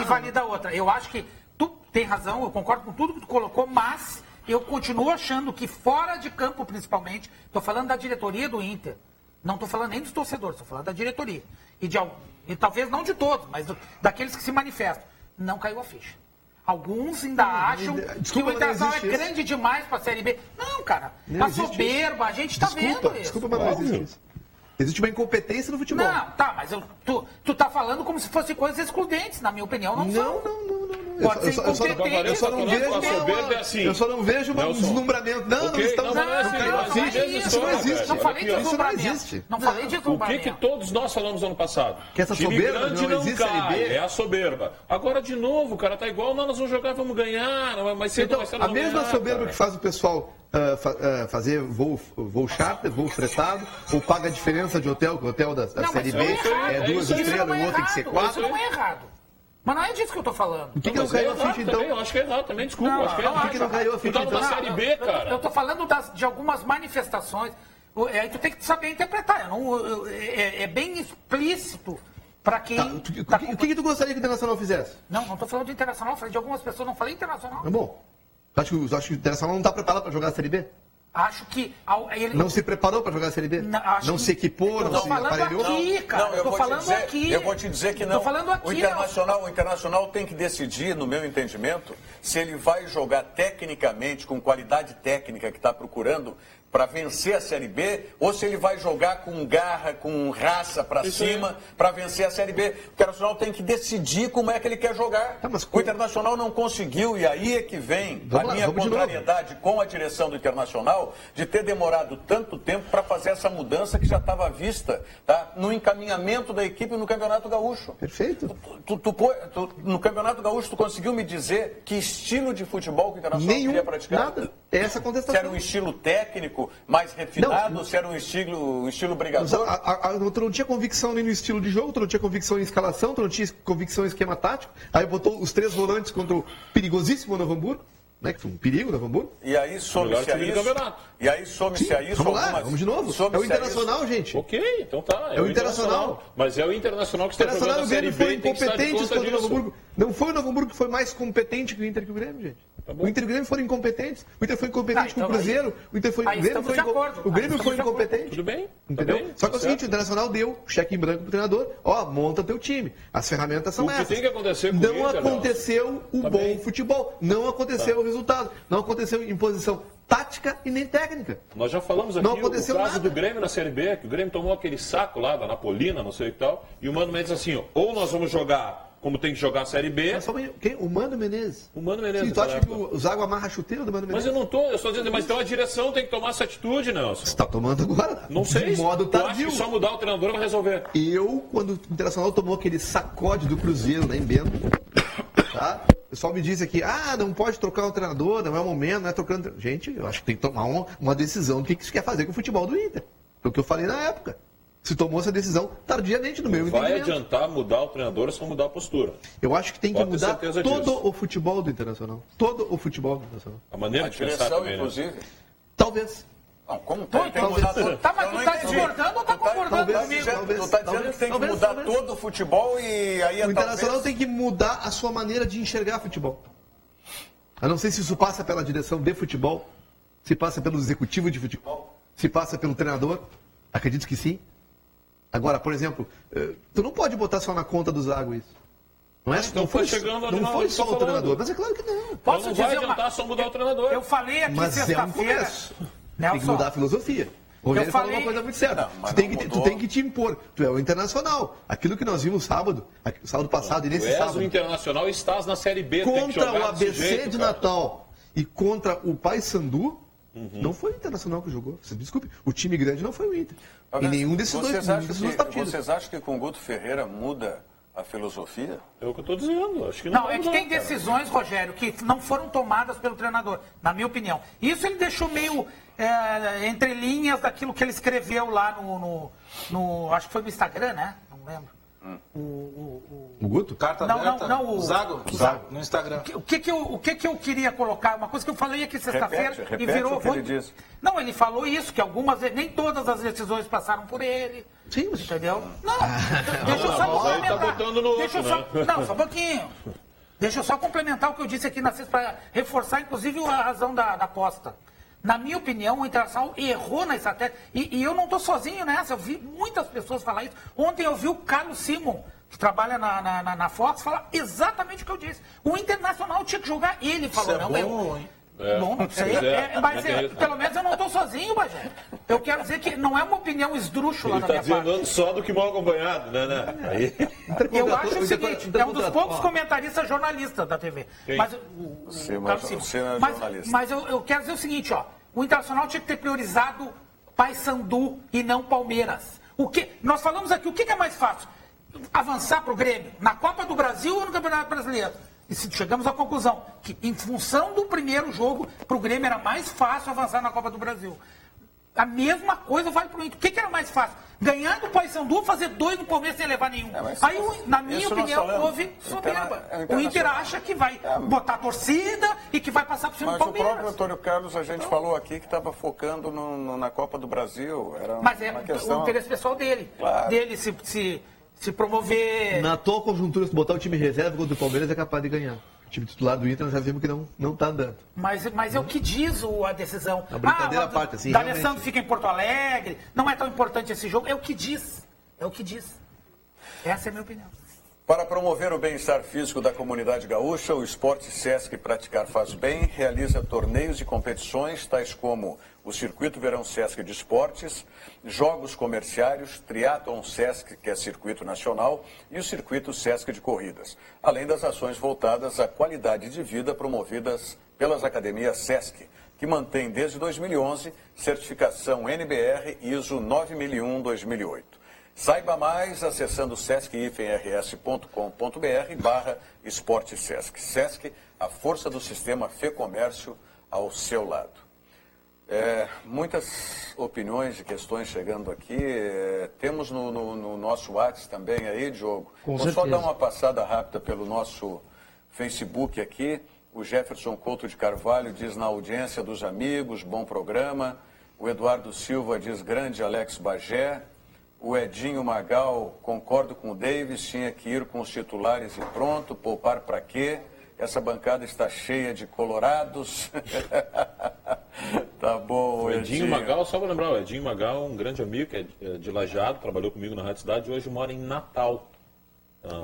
invalida a outra. Eu acho que tu tem razão, eu concordo com tudo que tu colocou, mas eu continuo achando que fora de campo, principalmente, estou falando da diretoria do Inter, não estou falando nem dos torcedores, estou falando da diretoria. E talvez não de todos, mas daqueles que se manifestam. Não caiu a ficha. Alguns ainda acham que o Internacional é grande demais para a Série B. Não, cara. A soberba, a gente está vendo isso. Desculpa, mas não existe isso. Existe uma incompetência no futebol. Não, tá, mas tu tá falando como se fossem coisas excludentes, na minha opinião, não são. Pode ser incompetente. Eu só não vejo um deslumbramento. Não estão Não, mas isso não existe. Não falei de Isso não deslumbramento. existe. Não falei de O que deslumbramento. todos nós falamos ano passado? Que essa Time soberba grande não não existe, cai, Série B. é a soberba. Agora, de novo, cara, tá igual, nós vamos jogar, vamos ganhar, mas cedo Então, vai ser a mesma ganhar, soberba cara. que faz o pessoal fazer voo charter, voo fretado, ou paga a diferença de hotel, que o hotel da Série B é 2 estrelas, o outro tem que ser 4. Isso não é errado. Mas não é disso que eu tô falando. Por que não caiu a ficha, então? Eu acho que é errado também, desculpa. Não, acho que é não, errado. Por que não caiu a Tu ficha, tá numa então? Série B, cara. Eu tô falando de algumas manifestações. Aí tu tem que saber interpretar. É bem explícito para quem... Tá, o que tu gostaria que o Internacional fizesse? Não tô falando de internacional, falei de algumas pessoas, não falei internacional. É bom. Acho que o Internacional não está preparado para jogar a Série B? Acho que... Ele, Não se preparou para jogar a Série B? Não se equipou, eu não tô se falando aparelhou? aqui, cara. Eu tô falando aqui. Eu vou te dizer que não. Tô falando aqui. O Internacional tem que decidir, no meu entendimento, se ele vai jogar tecnicamente, com qualidade técnica que está procurando, para vencer a Série B, ou se ele vai jogar com garra, com raça para cima, para vencer a Série B. O Internacional tem que decidir como é que ele quer jogar. O Internacional não conseguiu, e aí é que vem a minha contrariedade com a direção do Internacional de ter demorado tanto tempo para fazer essa mudança que já estava vista, tá? No encaminhamento da equipe no Campeonato Gaúcho. Perfeito. No Campeonato Gaúcho, tu conseguiu me dizer que estilo de futebol que o Internacional queria praticar? Nada. É essa Se contestação. era um estilo técnico mais refinado, se era um estilo brigador? Tu não tinha convicção nem no estilo de jogo, tu não tinha convicção em escalação, tu não tinha convicção em esquema tático. Aí botou os 3 volantes contra o perigosíssimo Novo Hamburgo, né, que foi um perigo Novo Hamburgo. E aí some-se a isso... Vamos lá, vamos de novo. É o Internacional, gente. Ok, então tá. É o Internacional. Mas é o Internacional que O está jogando a Série B foi e tem que estar de incompetente conta contra o Novo disso. Hamburgo. Não foi o Novo Hamburgo que foi mais competente que o Inter e que o Grêmio, gente. O Inter e o Grêmio foram incompetentes. O Inter foi incompetente com o Cruzeiro. O Grêmio foi incompetente. Tudo bem. Entendeu? Tá bem, Só que é o tá seguinte, o certo. Internacional deu cheque em branco pro treinador. Ó, monta teu time. As ferramentas são O que essas. tem que acontecer com o Não Inter, aconteceu o Tá bom bem. futebol. Não aconteceu o resultado. Não aconteceu imposição tática e nem técnica. Nós já falamos aqui Não o aconteceu caso nada. do Grêmio na Série B, que o Grêmio tomou aquele saco lá da Napolina, não sei o que tal, e o Mano Menezes assim, ó, ou nós vamos jogar como tem que jogar a Série B... Mas só quem? O Mano Menezes. O Mano Menezes. Sim, tu acha que época. o Zago amarra a chuteira do Mano Mas Menezes? eu estou dizendo, mas então a direção tem que tomar essa atitude, Nelson. Você tá tomando agora? Não sei. De modo Tu acha tardio. que só mudar o treinador vai resolver? Quando o Internacional tomou aquele sacode do Cruzeiro lá em Bento, tá? O pessoal me disse aqui, não pode trocar o treinador, não é o momento, não é trocando... Gente, eu acho que tem que tomar uma decisão do que isso quer fazer com o futebol do Inter. Foi o que eu falei na época. Se tomou essa decisão tardiamente, no meu Vai entendimento. adiantar mudar o treinador, é só mudar a postura. Eu acho que tem que Pode ter mudar certeza todo disso. o futebol do Internacional. Todo o futebol do Internacional. A maneira A de pensar direção, também, né? inclusive. Talvez. Não, como tem que Talvez. mudar todo... Tá, mas Eu tu não tá entendi. discordando ou tá concordando talvez, comigo? Tu tá dizendo que tem que talvez, mudar talvez. todo o futebol e aí O Internacional talvez... tem que mudar a sua maneira de enxergar futebol. Eu não sei se isso passa pela direção de futebol, se passa pelo executivo de futebol, se passa pelo treinador. Acredito que sim. Agora, por exemplo, tu não pode botar só na conta do Zago isso. Não, Então não foi, chegando não onde foi nós só o estamos treinador, falando. mas é claro que não. Então Posso não vai dizer adiantar só mudar o treinador. Eu falei aqui Mas é um sexta-feira... começo. Tem que Nelson, mudar a filosofia. O Rogério falou uma coisa muito certa. Não, mas Tu tem, não que, tu mudou. tem que te impor. Tu é o Internacional. Aquilo que nós vimos sábado passado e Tu nesse és sábado. o Internacional e estás na Série B. tem que Contra jogar o desse ABC jeito, de cara. Natal e contra o Paysandu, não foi o Internacional que jogou. Você desculpe, o time grande não foi o Inter. Em nenhum desses dois partidos. Vocês acham que com o Guto Ferreira muda a filosofia? É o que eu estou dizendo. Acho que não, Não, vai é que mudar, tem cara. decisões, Rogério, que não foram tomadas pelo treinador, na minha opinião. Isso ele deixou meio entre linhas daquilo que ele escreveu lá no acho que foi no Instagram, né? Não lembro. O Guto? Carta Não, aberta? não, o Zago? Zago. No Instagram. O que eu queria colocar? Uma coisa que eu falei aqui sexta-feira Repete e virou... o que ele disse. Não, ele falou isso, que algumas, nem todas as decisões passaram por ele. Sim, mas... Entendeu? Não, deixa eu só Mas aí tá complementar. botando no Deixa eu outro, só, né? Não, só um pouquinho. Deixa eu só complementar o que eu disse aqui na sexta, para reforçar, inclusive, a razão da aposta. Na minha opinião, o Internacional errou na estratégia. E eu não estou sozinho nessa, eu vi muitas pessoas falar isso. Ontem eu vi o Carlos Simon, que trabalha na Fox, falar exatamente o que eu disse. O Internacional tinha que jogar, ele falou, Isso é não bom, eu. hein? Bom, não sei, mas pelo menos eu não estou sozinho, Bagé. Eu quero dizer que não é uma opinião esdrúxula Ele da está minha parte. dizendo só do que mal acompanhado, né? Aí... Eu acho o seguinte, é um dos poucos comentaristas jornalistas da TV. Quem? Mas, Você, Carlos mas Simon. você não é Mas- jornalista. Mas eu quero dizer o seguinte, ó. O Internacional tinha que ter priorizado Paysandu e não Palmeiras. Nós falamos aqui, o que é mais fácil? Avançar para o Grêmio na Copa do Brasil ou no Campeonato Brasileiro? E chegamos à conclusão que, em função do primeiro jogo, para o Grêmio era mais fácil avançar na Copa do Brasil. A mesma coisa vale para o Inter. O que era mais fácil? Ganhar do Paysandu ou fazer 2 no Palmeiras sem levar nenhum? Aí, na minha opinião, houve soberba. O Inter acha que vai botar a torcida e que vai passar por cima do Palmeiras. Mas o próprio Antônio Carlos, a gente falou aqui que estava focando na Copa do Brasil. Era mas é uma questão... o interesse pessoal dele. Claro. Dele se promover... Na atual conjuntura, se botar o time reserva contra o Palmeiras, é capaz de ganhar. O time titular do Inter, nós já vimos que não está andando. Mas é o que diz a decisão. A brincadeira à parte, assim, D'Alessandro fica em Porto Alegre, não é tão importante esse jogo. É o que diz. É o que diz. Essa é a minha opinião. Para promover o bem-estar físico da comunidade gaúcha, o Esporte Sesc Praticar Faz Bem realiza torneios e competições, tais como o Circuito Verão Sesc de Esportes, Jogos Comerciários, Triatlon Sesc, que é circuito nacional, e o Circuito Sesc de Corridas, além das ações voltadas à qualidade de vida promovidas pelas academias Sesc, que mantém desde 2011 certificação NBR ISO 9001-2008. Saiba mais acessando sesc-rs.com.br/Esporte Sesc. Sesc, a força do sistema Fê Comércio ao seu lado. Muitas opiniões e questões chegando aqui. Temos no nosso WhatsApp também aí, Diogo. Vou só dar uma passada rápida pelo nosso Facebook aqui. O Jefferson Couto de Carvalho diz: na audiência dos amigos, bom programa. O Eduardo Silva diz: grande Alex Bagé. O Edinho Magal, concordo com o Davis, tinha que ir com os titulares e pronto, poupar para quê? Essa bancada está cheia de colorados. Tá bom, o Edinho Magal, só para lembrar, o Edinho Magal, um grande amigo que é de Lajeado, trabalhou comigo na Rádio Cidade e hoje mora em Natal.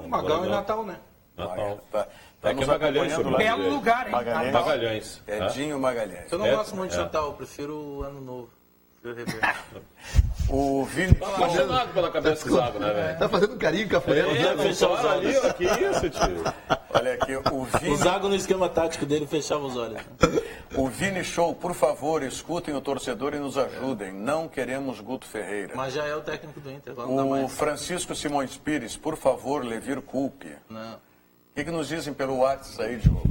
Magal em Natal, né? Natal. Tá aqui é Magalhães. Belo lugar, hein? Magalhães. Edinho Magalhães. Eu não gosto muito de Natal, eu prefiro o Ano Novo. O Vini... Tá apaixonado pela cabeça do Zago, né, velho? Tá fazendo carinho, cafuné. Fechou os olhos ali, ó. Que isso, tio? Olha aqui, o Vini... O Zago, no esquema tático dele, fechava os olhos. O Vini Show, por favor, escutem o torcedor e nos ajudem. Não queremos Guto Ferreira. Mas já é o técnico do Inter. O Francisco Simões Pires, por favor, Levir Culpe. Não. O que nos dizem pelo WhatsApp aí, Diogo?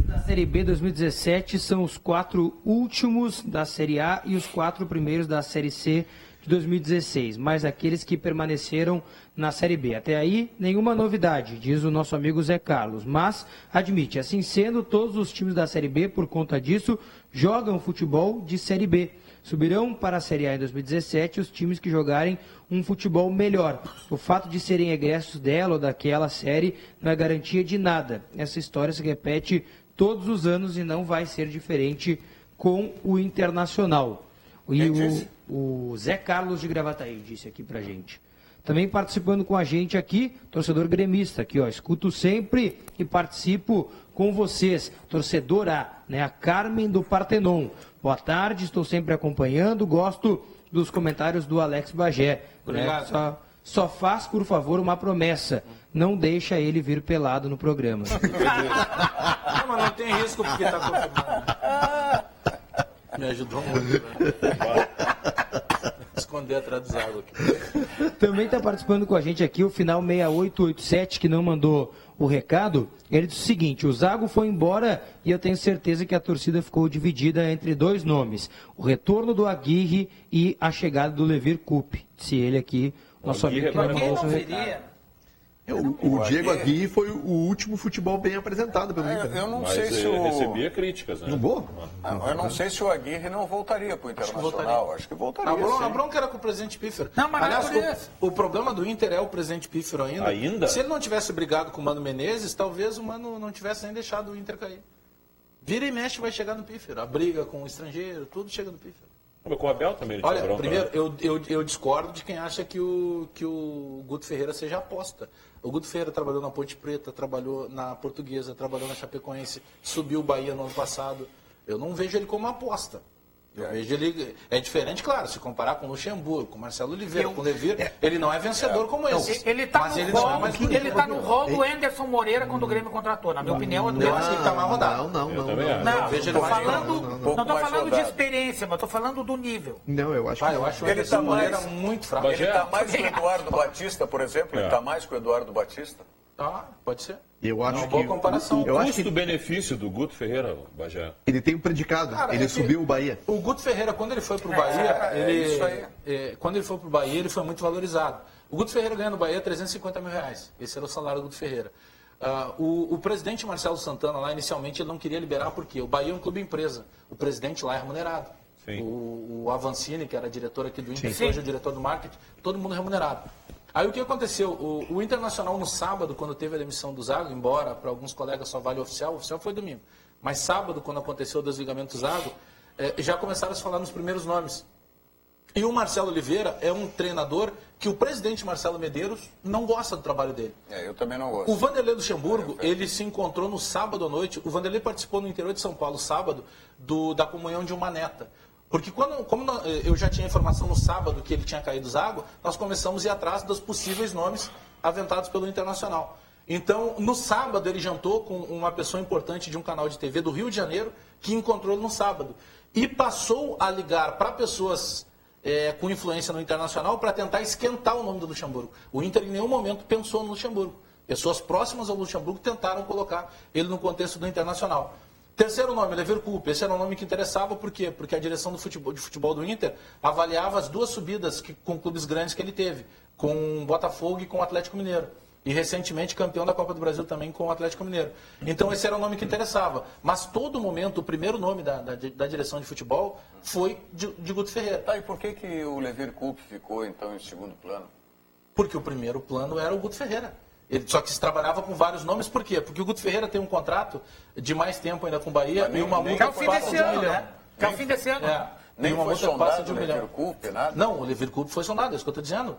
Da Série B 2017 são os 4 últimos da Série A e os 4 primeiros da Série C de 2016, mais aqueles que permaneceram na Série B. Até aí, nenhuma novidade, diz o nosso amigo Zé Carlos, mas admite, assim sendo, todos os times da Série B, por conta disso, jogam futebol de Série B. Subirão para a Série A em 2017 os times que jogarem um futebol melhor. O fato de serem egressos dela ou daquela série não é garantia de nada. Essa história se repete todos os anos e não vai ser diferente com o Internacional. E o Zé Carlos de Gravataí disse aqui pra gente. Também participando com a gente aqui, torcedor gremista, aqui ó, escuto sempre e participo com vocês. Torcedora, né, a Carmen do Partenon. Boa tarde, estou sempre acompanhando, gosto dos comentários do Alex Bagé. Obrigado. Né? Só faz, por favor, uma promessa. Não deixa ele vir pelado no programa. Não, mas não tem risco porque está confirmado. Me ajudou muito, né? Esconder atrás dos águas aqui. Também está participando com a gente aqui o final 6887, que não mandou o recado. Ele disse o seguinte: o Zago foi embora e eu tenho certeza que a torcida ficou dividida entre 2 nomes. O retorno do Aguirre e a chegada do Levir Coupe. Disse ele aqui, nosso amigo que não mandou o recado. O Diego Aguirre foi o último futebol bem apresentado pelo Inter. Eu não Mas sei se recebia críticas, né? Não vou? Eu não sei se o Aguirre não voltaria para o Internacional. Acho que voltaria. A bronca era com o presidente Pífero. Não, mas aliás, o problema do Inter é o presidente Pífero ainda. Ainda? Se ele não tivesse brigado com o Mano Menezes, talvez o Mano não tivesse nem deixado o Inter cair. Vira e mexe vai chegar no Pífero. A briga com o estrangeiro, tudo chega no Pífero. Com o Abel também. Olha, bronca, primeiro, né? eu discordo de quem acha que o Guto Ferreira seja aposta. O Guto Ferreira trabalhou na Ponte Preta, trabalhou na Portuguesa, trabalhou na Chapecoense, subiu o Bahia no ano passado. Eu não vejo ele como uma aposta. Eu vejo ele... É diferente, claro, se comparar com o Luxemburgo, com o Marcelo Oliveira, com o Levir, ele não é vencedor como esse. Ele está no rol do Anderson Moreira quando o Grêmio contratou. Na minha opinião, eu acho que ele está mais rodado. Não. Estou falando de experiência, mas estou falando do nível. Não, eu acho que eu acho o Anderson Moreira muito fraco. Ele está mais que o Eduardo Batista, por exemplo? Ele está mais que o Eduardo Batista? Pode ser. Eu acho uma boa comparação. O custo-benefício do Guto Ferreira, Bajé. Ele tem um predicado. Cara, ele subiu o Bahia. O Guto Ferreira, quando ele foi para o Bahia, quando ele foi para o Bahia, ele foi muito valorizado. O Guto Ferreira ganha no Bahia R$350 mil. Esse era o salário do Guto Ferreira. O presidente Marcelo Santana lá, inicialmente, ele não queria liberar, porque o Bahia é um clube empresa. O presidente lá é remunerado. O Avancini, que era diretor aqui do Inter, que hoje é o diretor do marketing, todo mundo remunerado. Aí o que aconteceu? O Internacional no sábado, quando teve a demissão do Zago, embora para alguns colegas só vale o oficial foi domingo. Mas sábado, quando aconteceu o desligamento do Zago, já começaram a se falar nos primeiros nomes. E o Marcelo Oliveira é um treinador que o presidente Marcelo Medeiros não gosta do trabalho dele. Eu também não gosto. O Vanderlei Luxemburgo, ele se encontrou no sábado à noite. O Vanderlei participou no interior de São Paulo, sábado, da comunhão de uma neta. Porque como eu já tinha informação no sábado que ele tinha caído Zago, nós começamos a ir atrás dos possíveis nomes aventados pelo Internacional. Então, no sábado, ele jantou com uma pessoa importante de um canal de TV do Rio de Janeiro, que encontrou ele no sábado. E passou a ligar para pessoas com influência no Internacional para tentar esquentar o nome do Luxemburgo. O Inter, em nenhum momento, pensou no Luxemburgo. Pessoas próximas ao Luxemburgo tentaram colocar ele no contexto do Internacional. Terceiro nome, Levir Coupe. Esse era um nome que interessava, por quê? Porque a direção de futebol do Inter avaliava as duas subidas com clubes grandes que ele teve, com o Botafogo e com o Atlético Mineiro. E recentemente campeão da Copa do Brasil também com o Atlético Mineiro. Então esse era o nome que interessava. Mas todo momento, o primeiro nome da direção de futebol foi de Guto Ferreira. E por que o Levir Coupe ficou então em segundo plano? Porque o primeiro plano era o Guto Ferreira. Só que se trabalhava com vários nomes, por quê? Porque o Guto Ferreira tem um contrato de mais tempo ainda com o Bahia e uma multa que passa de 1 milhão. Que é o fim desse ano. Nem uma multa que passa de 1 milhão. Levir Coupe, nada? Não, o Levir Coupe foi sondado, é isso que eu estou dizendo.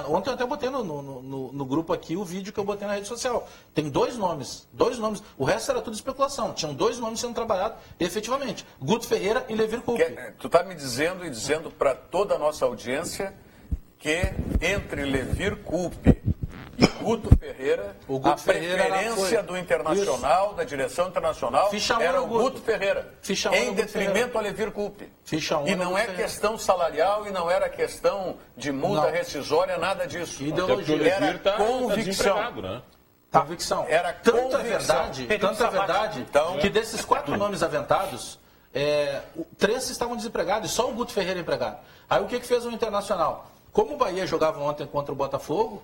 Ontem eu até botei no grupo aqui o vídeo que eu botei na rede social. Tem dois nomes. O resto era tudo especulação. Tinham 2 nomes sendo trabalhados efetivamente. Guto Ferreira e Levir Coupe. Tu está me dizendo e dizendo para toda a nossa audiência que entre Levir Coupe e Guto Ferreira, a preferência do Internacional, da direção internacional, era o Guto Ferreira, em detrimento a Levir Coupe. E não é questão salarial, e não era questão de multa rescisória, nada disso. Ideologia. Era convicção. Convicção. Era tanta verdade que desses 4 nomes aventados, 3 estavam desempregados, e só o Guto Ferreira empregado. Aí o que fez o Internacional? Como o Bahia jogava ontem contra o Botafogo,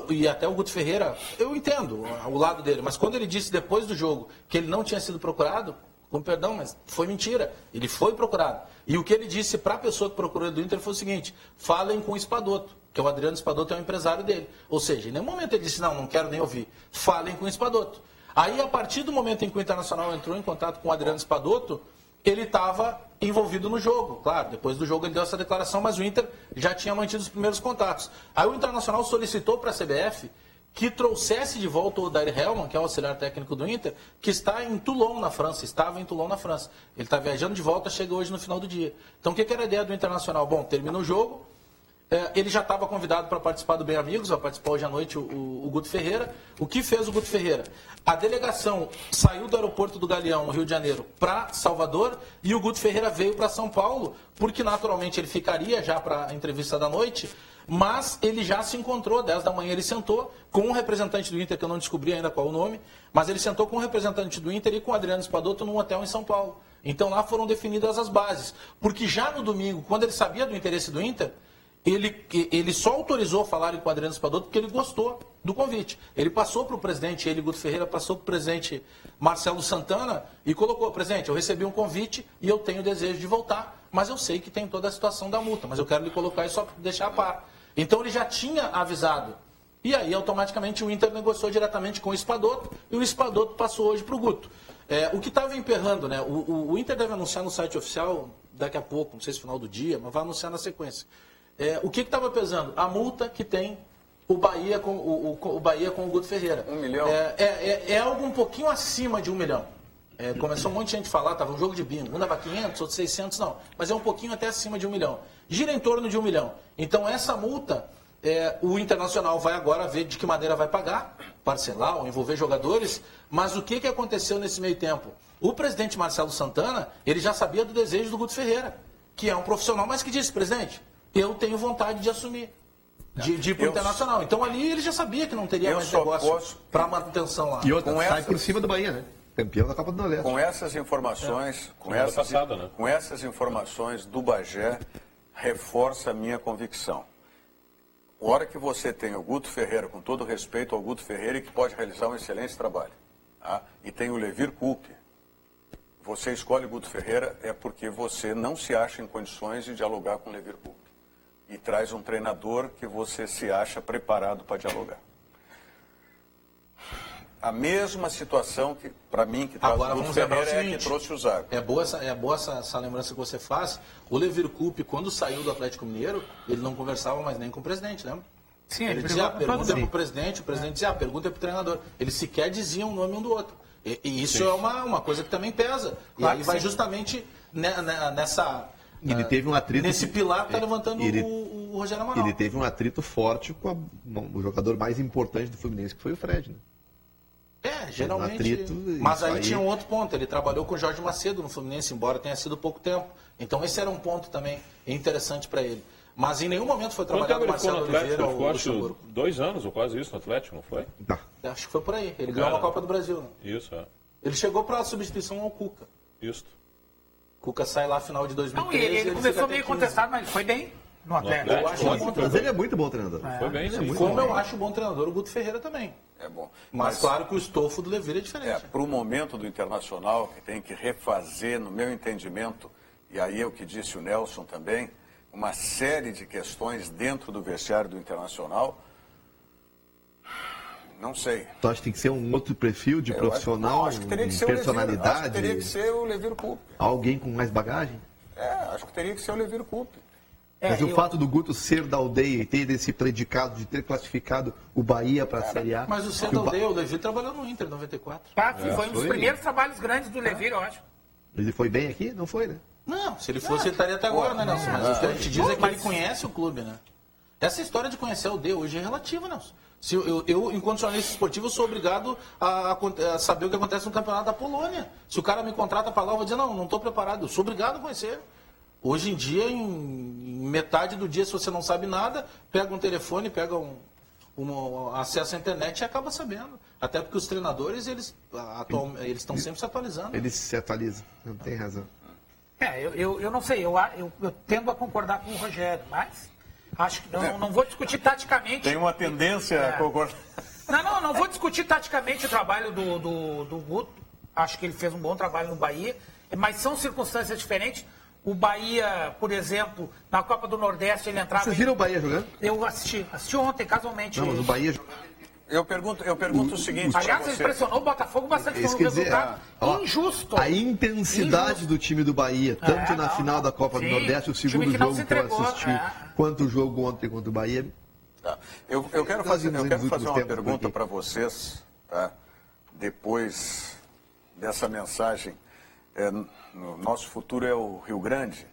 e até o Guto Ferreira, eu entendo o lado dele, mas quando ele disse depois do jogo que ele não tinha sido procurado, com perdão, mas foi mentira, ele foi procurado. E o que ele disse para a pessoa que procurou ele do Inter foi o seguinte: falem com o Espadoto, que o Adriano Espadoto é o empresário dele. Ou seja, em nenhum momento ele disse, não quero nem ouvir, falem com o Espadoto. Aí, a partir do momento em que o Internacional entrou em contato com o Adriano Espadoto, ele estava envolvido no jogo. Claro, depois do jogo ele deu essa declaração, mas o Inter já tinha mantido os primeiros contatos. Aí o Internacional solicitou para a CBF que trouxesse de volta o Odair Hellmann, que é o auxiliar técnico do Inter, que está em Toulon, na França. Estava em Toulon, na França. Ele está viajando de volta, chega hoje no final do dia. Então, o que era a ideia do Internacional? Bom, termina o jogo, ele já estava convidado para participar do Bem Amigos, vai participar hoje à noite o Guto Ferreira. O que fez o Guto Ferreira? A delegação saiu do aeroporto do Galeão, no Rio de Janeiro, para Salvador, e o Guto Ferreira veio para São Paulo, porque naturalmente ele ficaria já para a entrevista da noite, mas ele já se encontrou, 10 da manhã ele sentou com um representante do Inter, que eu não descobri ainda qual o nome, mas ele sentou com um representante do Inter e com o Adriano Espadoto num hotel em São Paulo. Então lá foram definidas as bases, porque já no domingo, quando ele sabia do interesse do Inter, ele só autorizou falarem com o Adriano Espadoto porque ele gostou do convite. Ele passou para o presidente, Guto Ferreira, passou para o presidente Marcelo Santana e colocou: presidente, eu recebi um convite e eu tenho desejo de voltar, mas eu sei que tem toda a situação da multa, mas eu quero lhe colocar e só deixar a par. Então ele já tinha avisado. E aí, automaticamente, o Inter negociou diretamente com o Espadoto e o Espadoto passou hoje para o Guto. O que estava emperrando, né? O Inter deve anunciar no site oficial daqui a pouco, não sei se final do dia, mas vai anunciar na sequência. O que estava pesando? A multa que tem o Bahia com o Guto Ferreira. 1 milhão? É algo um pouquinho acima de 1 milhão. começou um monte de gente a falar, tava um jogo de bingo, um dava 500, outro 600, não. Mas é um pouquinho até acima de 1 milhão. Gira em torno de 1 milhão. Então essa multa, o Internacional vai agora ver de que maneira vai pagar, parcelar ou envolver jogadores. Mas o que aconteceu nesse meio tempo? O presidente Marcelo Santana, ele já sabia do desejo do Guto Ferreira, que é um profissional, mas que disse, presidente, eu tenho vontade de assumir. De ir para o Internacional. Então ali ele já sabia que não teria mais negócio para manutenção lá. E outra, sai por cima do Bahia, né? Campeão da Copa do Nordeste. Com essas informações, com essas informações do Bagé, reforça a minha convicção. A hora que você tem o Guto Ferreira, com todo respeito ao Guto Ferreira, que pode realizar um excelente trabalho, tá? E tem o Levir Coupe, você escolhe o Guto Ferreira é porque você não se acha em condições de dialogar com o Levir Coupe. E traz um treinador que você se acha preparado para dialogar. A mesma situação que, para mim, que traz o Guto Ferreira é que trouxe o Zago. É boa essa lembrança que você faz. O Levir Coupe, quando saiu do Atlético Mineiro, ele não conversava mais nem com o presidente, lembra? Sim, ele dizia, pergunta é para o presidente, o presidente dizia, pergunta é para o treinador. Eles sequer diziam o nome um do outro. E isso é uma coisa que também pesa. Claro, e aí vai justamente nessa... Ele teve um atrito... Nesse pilar que está levantando o Rogério Amaral. Ele teve um atrito forte com o jogador mais importante do Fluminense, que foi o Fred, né? Geralmente. Atrito, mas aí tinha um outro ponto. Ele trabalhou com o Jorge Macedo no Fluminense, embora tenha sido pouco tempo. Então esse era um ponto também interessante para ele. Mas em nenhum momento foi trabalhado com o Marcelo Oliveira ou Luxemburgo. 2 anos ou quase isso no Atlético, não foi? Não. Acho que foi por aí. Ele ganhou uma Copa do Brasil. Né? Isso, é. Ele chegou para a substituição ao Cuca. Isso. Cuca sai lá final de 2013. Não, ele começou meio contestado, mas foi bem no Atlético. Mas ele é muito bom treinador. Foi bem, sim. Como eu acho bom treinador, o Guto Ferreira também. É bom. Mas claro que o estofo do Levir é diferente. Para o momento do Internacional, que tem que refazer, no meu entendimento, e aí é o que disse o Nelson também, uma série de questões dentro do vestiário do Internacional. Não sei. Tu acha que tem que ser um outro perfil de profissional, acho que teria que ser personalidade? Acho que teria que ser o Levir Coupe. Alguém com mais bagagem? Acho que teria que ser o Levir Coupe. Mas o fato do Guto ser da aldeia e ter esse predicado de ter classificado o Bahia para a Série A... Mas o ser da aldeia, o Levir trabalhou no Inter em 94. Foi um dos primeiros trabalhos grandes do Levir, eu acho. Ele foi bem aqui? Não foi, né? Não, se ele fosse, ele estaria até agora, né, Nelson? Mas o que a gente diz é que ele conhece o clube, né? Essa história de conhecer a aldeia hoje é relativa, Nelson. Se eu, enquanto jornalista esportivo, sou obrigado a saber o que acontece no campeonato da Polônia. Se o cara me contrata para lá, eu vou dizer, não estou preparado. Eu sou obrigado a conhecer. Hoje em dia, em metade do dia, se você não sabe nada, pega um telefone, pega um acesso à internet e acaba sabendo. Até porque os treinadores, eles estão sempre se atualizando. Eles se atualizam, não tem razão. Eu não sei, eu tendo a concordar com o Rogério, mas acho que não vou discutir taticamente. Tem uma tendência a concordar. Não vou discutir taticamente o trabalho do Guto. Acho que ele fez um bom trabalho no Bahia, mas são circunstâncias diferentes. O Bahia, por exemplo, na Copa do Nordeste, ele entrava... Vocês viram o Bahia jogando? Eu assisti ontem, casualmente. Não, mas o Bahia... Eu pergunto o seguinte... Aliás, ele pressionou o Botafogo bastante, foi um resultado injusto. A intensidade do time do Bahia, tanto na final da Copa do Nordeste, o segundo jogo que eu assisti, quanto o jogo ontem contra o Bahia... Eu quero fazer uma pergunta para vocês, tá? Depois dessa mensagem. No nosso futuro é o Rio Grande,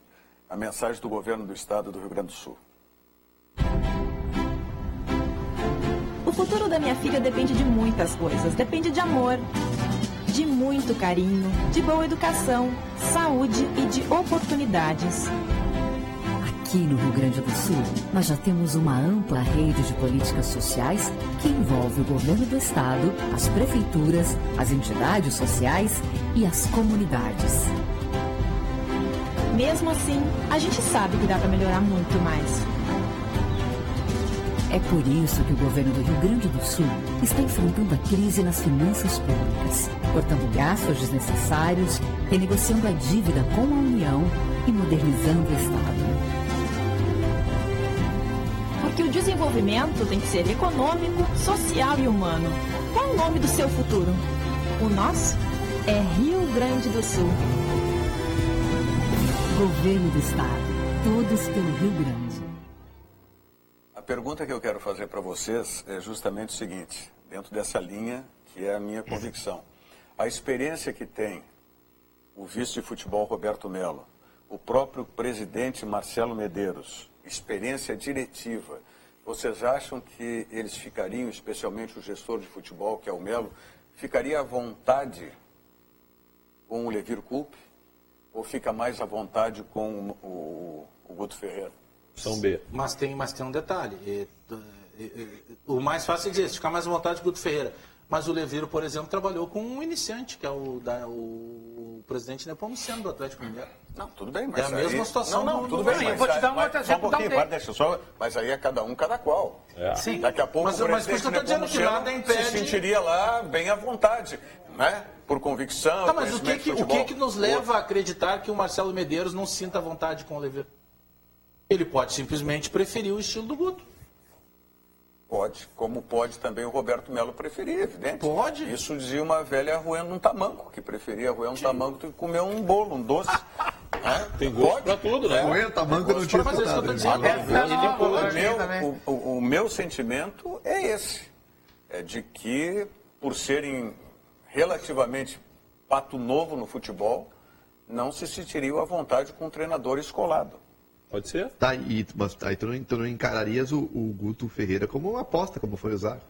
a mensagem do governo do estado do Rio Grande do Sul. O futuro da minha filha depende de muitas coisas. Depende de amor, de muito carinho, de boa educação, saúde e de oportunidades. Aqui no Rio Grande do Sul, nós já temos uma ampla rede de políticas sociais que envolve o governo do estado, as prefeituras, as entidades sociais e as comunidades. Mesmo assim, a gente sabe que dá para melhorar muito mais. É por isso que o governo do Rio Grande do Sul está enfrentando a crise nas finanças públicas, cortando gastos desnecessários, renegociando a dívida com a União e modernizando o Estado. Porque o desenvolvimento tem que ser econômico, social e humano. Qual é o nome do seu futuro? O nosso é Rio Grande do Sul. Governo do Estado. Todos pelo Rio Grande. A pergunta que eu quero fazer para vocês é justamente o seguinte, dentro dessa linha que é a minha convicção. A experiência que tem o vice de futebol Roberto Melo, o próprio presidente Marcelo Medeiros, experiência diretiva, vocês acham que eles ficariam, especialmente o gestor de futebol, que é o Melo, ficaria à vontade com o Levir Coupe ou fica mais à vontade com o Guto Ferreira? São B. Mas tem um detalhe. O mais fácil é dizer, ficar mais à vontade com o Guto Ferreira. Mas o Leviro, por exemplo, trabalhou com um iniciante, que é o presidente Nepomuceno do Atlético Mineiro. Não, tudo bem, mas é a mesma situação. Não, tudo bem. Eu vou te dar um outro exemplo. Mas aí é cada um, cada qual. Sim. Daqui a pouco mas o presidente Nepomuceno se sentiria lá bem à vontade, né? Por convicção. Tá, mas o que nos leva a acreditar que o Marcelo Medeiros não se sinta à vontade com o Leviro? Ele pode simplesmente preferir o estilo do Guto. Pode, como pode também o Roberto Melo preferir, evidente. Pode. Isso dizia uma velha roendo um tamanco, que preferia roer um tamanco e comer um bolo, um doce. Tem gosto pra tudo, né? Roendo tamanco não tinha escutado. O meu sentimento é esse. É de que, por serem relativamente pato novo no futebol, não se sentiriam à vontade com um treinador escolado. Pode ser? Tá, mas aí tu não encararias o Guto Ferreira como uma aposta, como foi usar.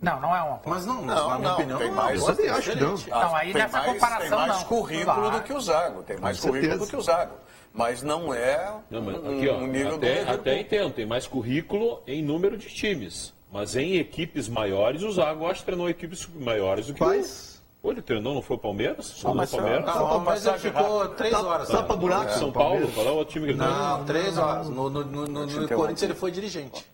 Não é uma aposta. Mas na minha opinião, tem mais. Eu também acho que não. Não, aí nessa comparação tem mais não. currículo do que o Zago. Tem mais currículo do que o Zago. Mas não é um nível até entendo, tem mais currículo em número de times. Mas em equipes maiores, o Zago acho que treinou equipes maiores do que Ele treinou, não foi o Palmeiras? Mas ele ficou 3 horas. Tapa buraco. São Paulo, qual é o time que ele treinou? Não, 3 horas. No Corinthians ele foi dirigente.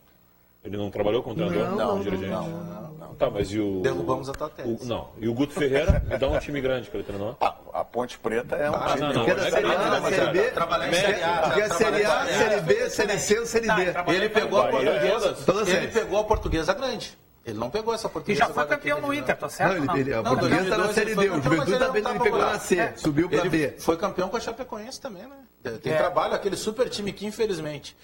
Ele não trabalhou com o treinador? Não, dirigente? Não. Tá, mas e o... Derrubamos a tua tese. Não, e o Guto Ferreira, me dá um time grande que ele treinou? A Ponte Preta é um time. Porque da Série A, da Série B, trabalhar em Série A. porque a Série A, Série B, Série C ou Série D. Ele pegou a Portuguesa grande. Ele não pegou essa E Portuguesa. já foi campeão no Inter, tá certo? A Portuguesa está na Série D, o Juventude também não pegou na C, subiu para B. Foi campeão com a Chapecoense também, né? Tem trabalho, aquele super time que infelizmente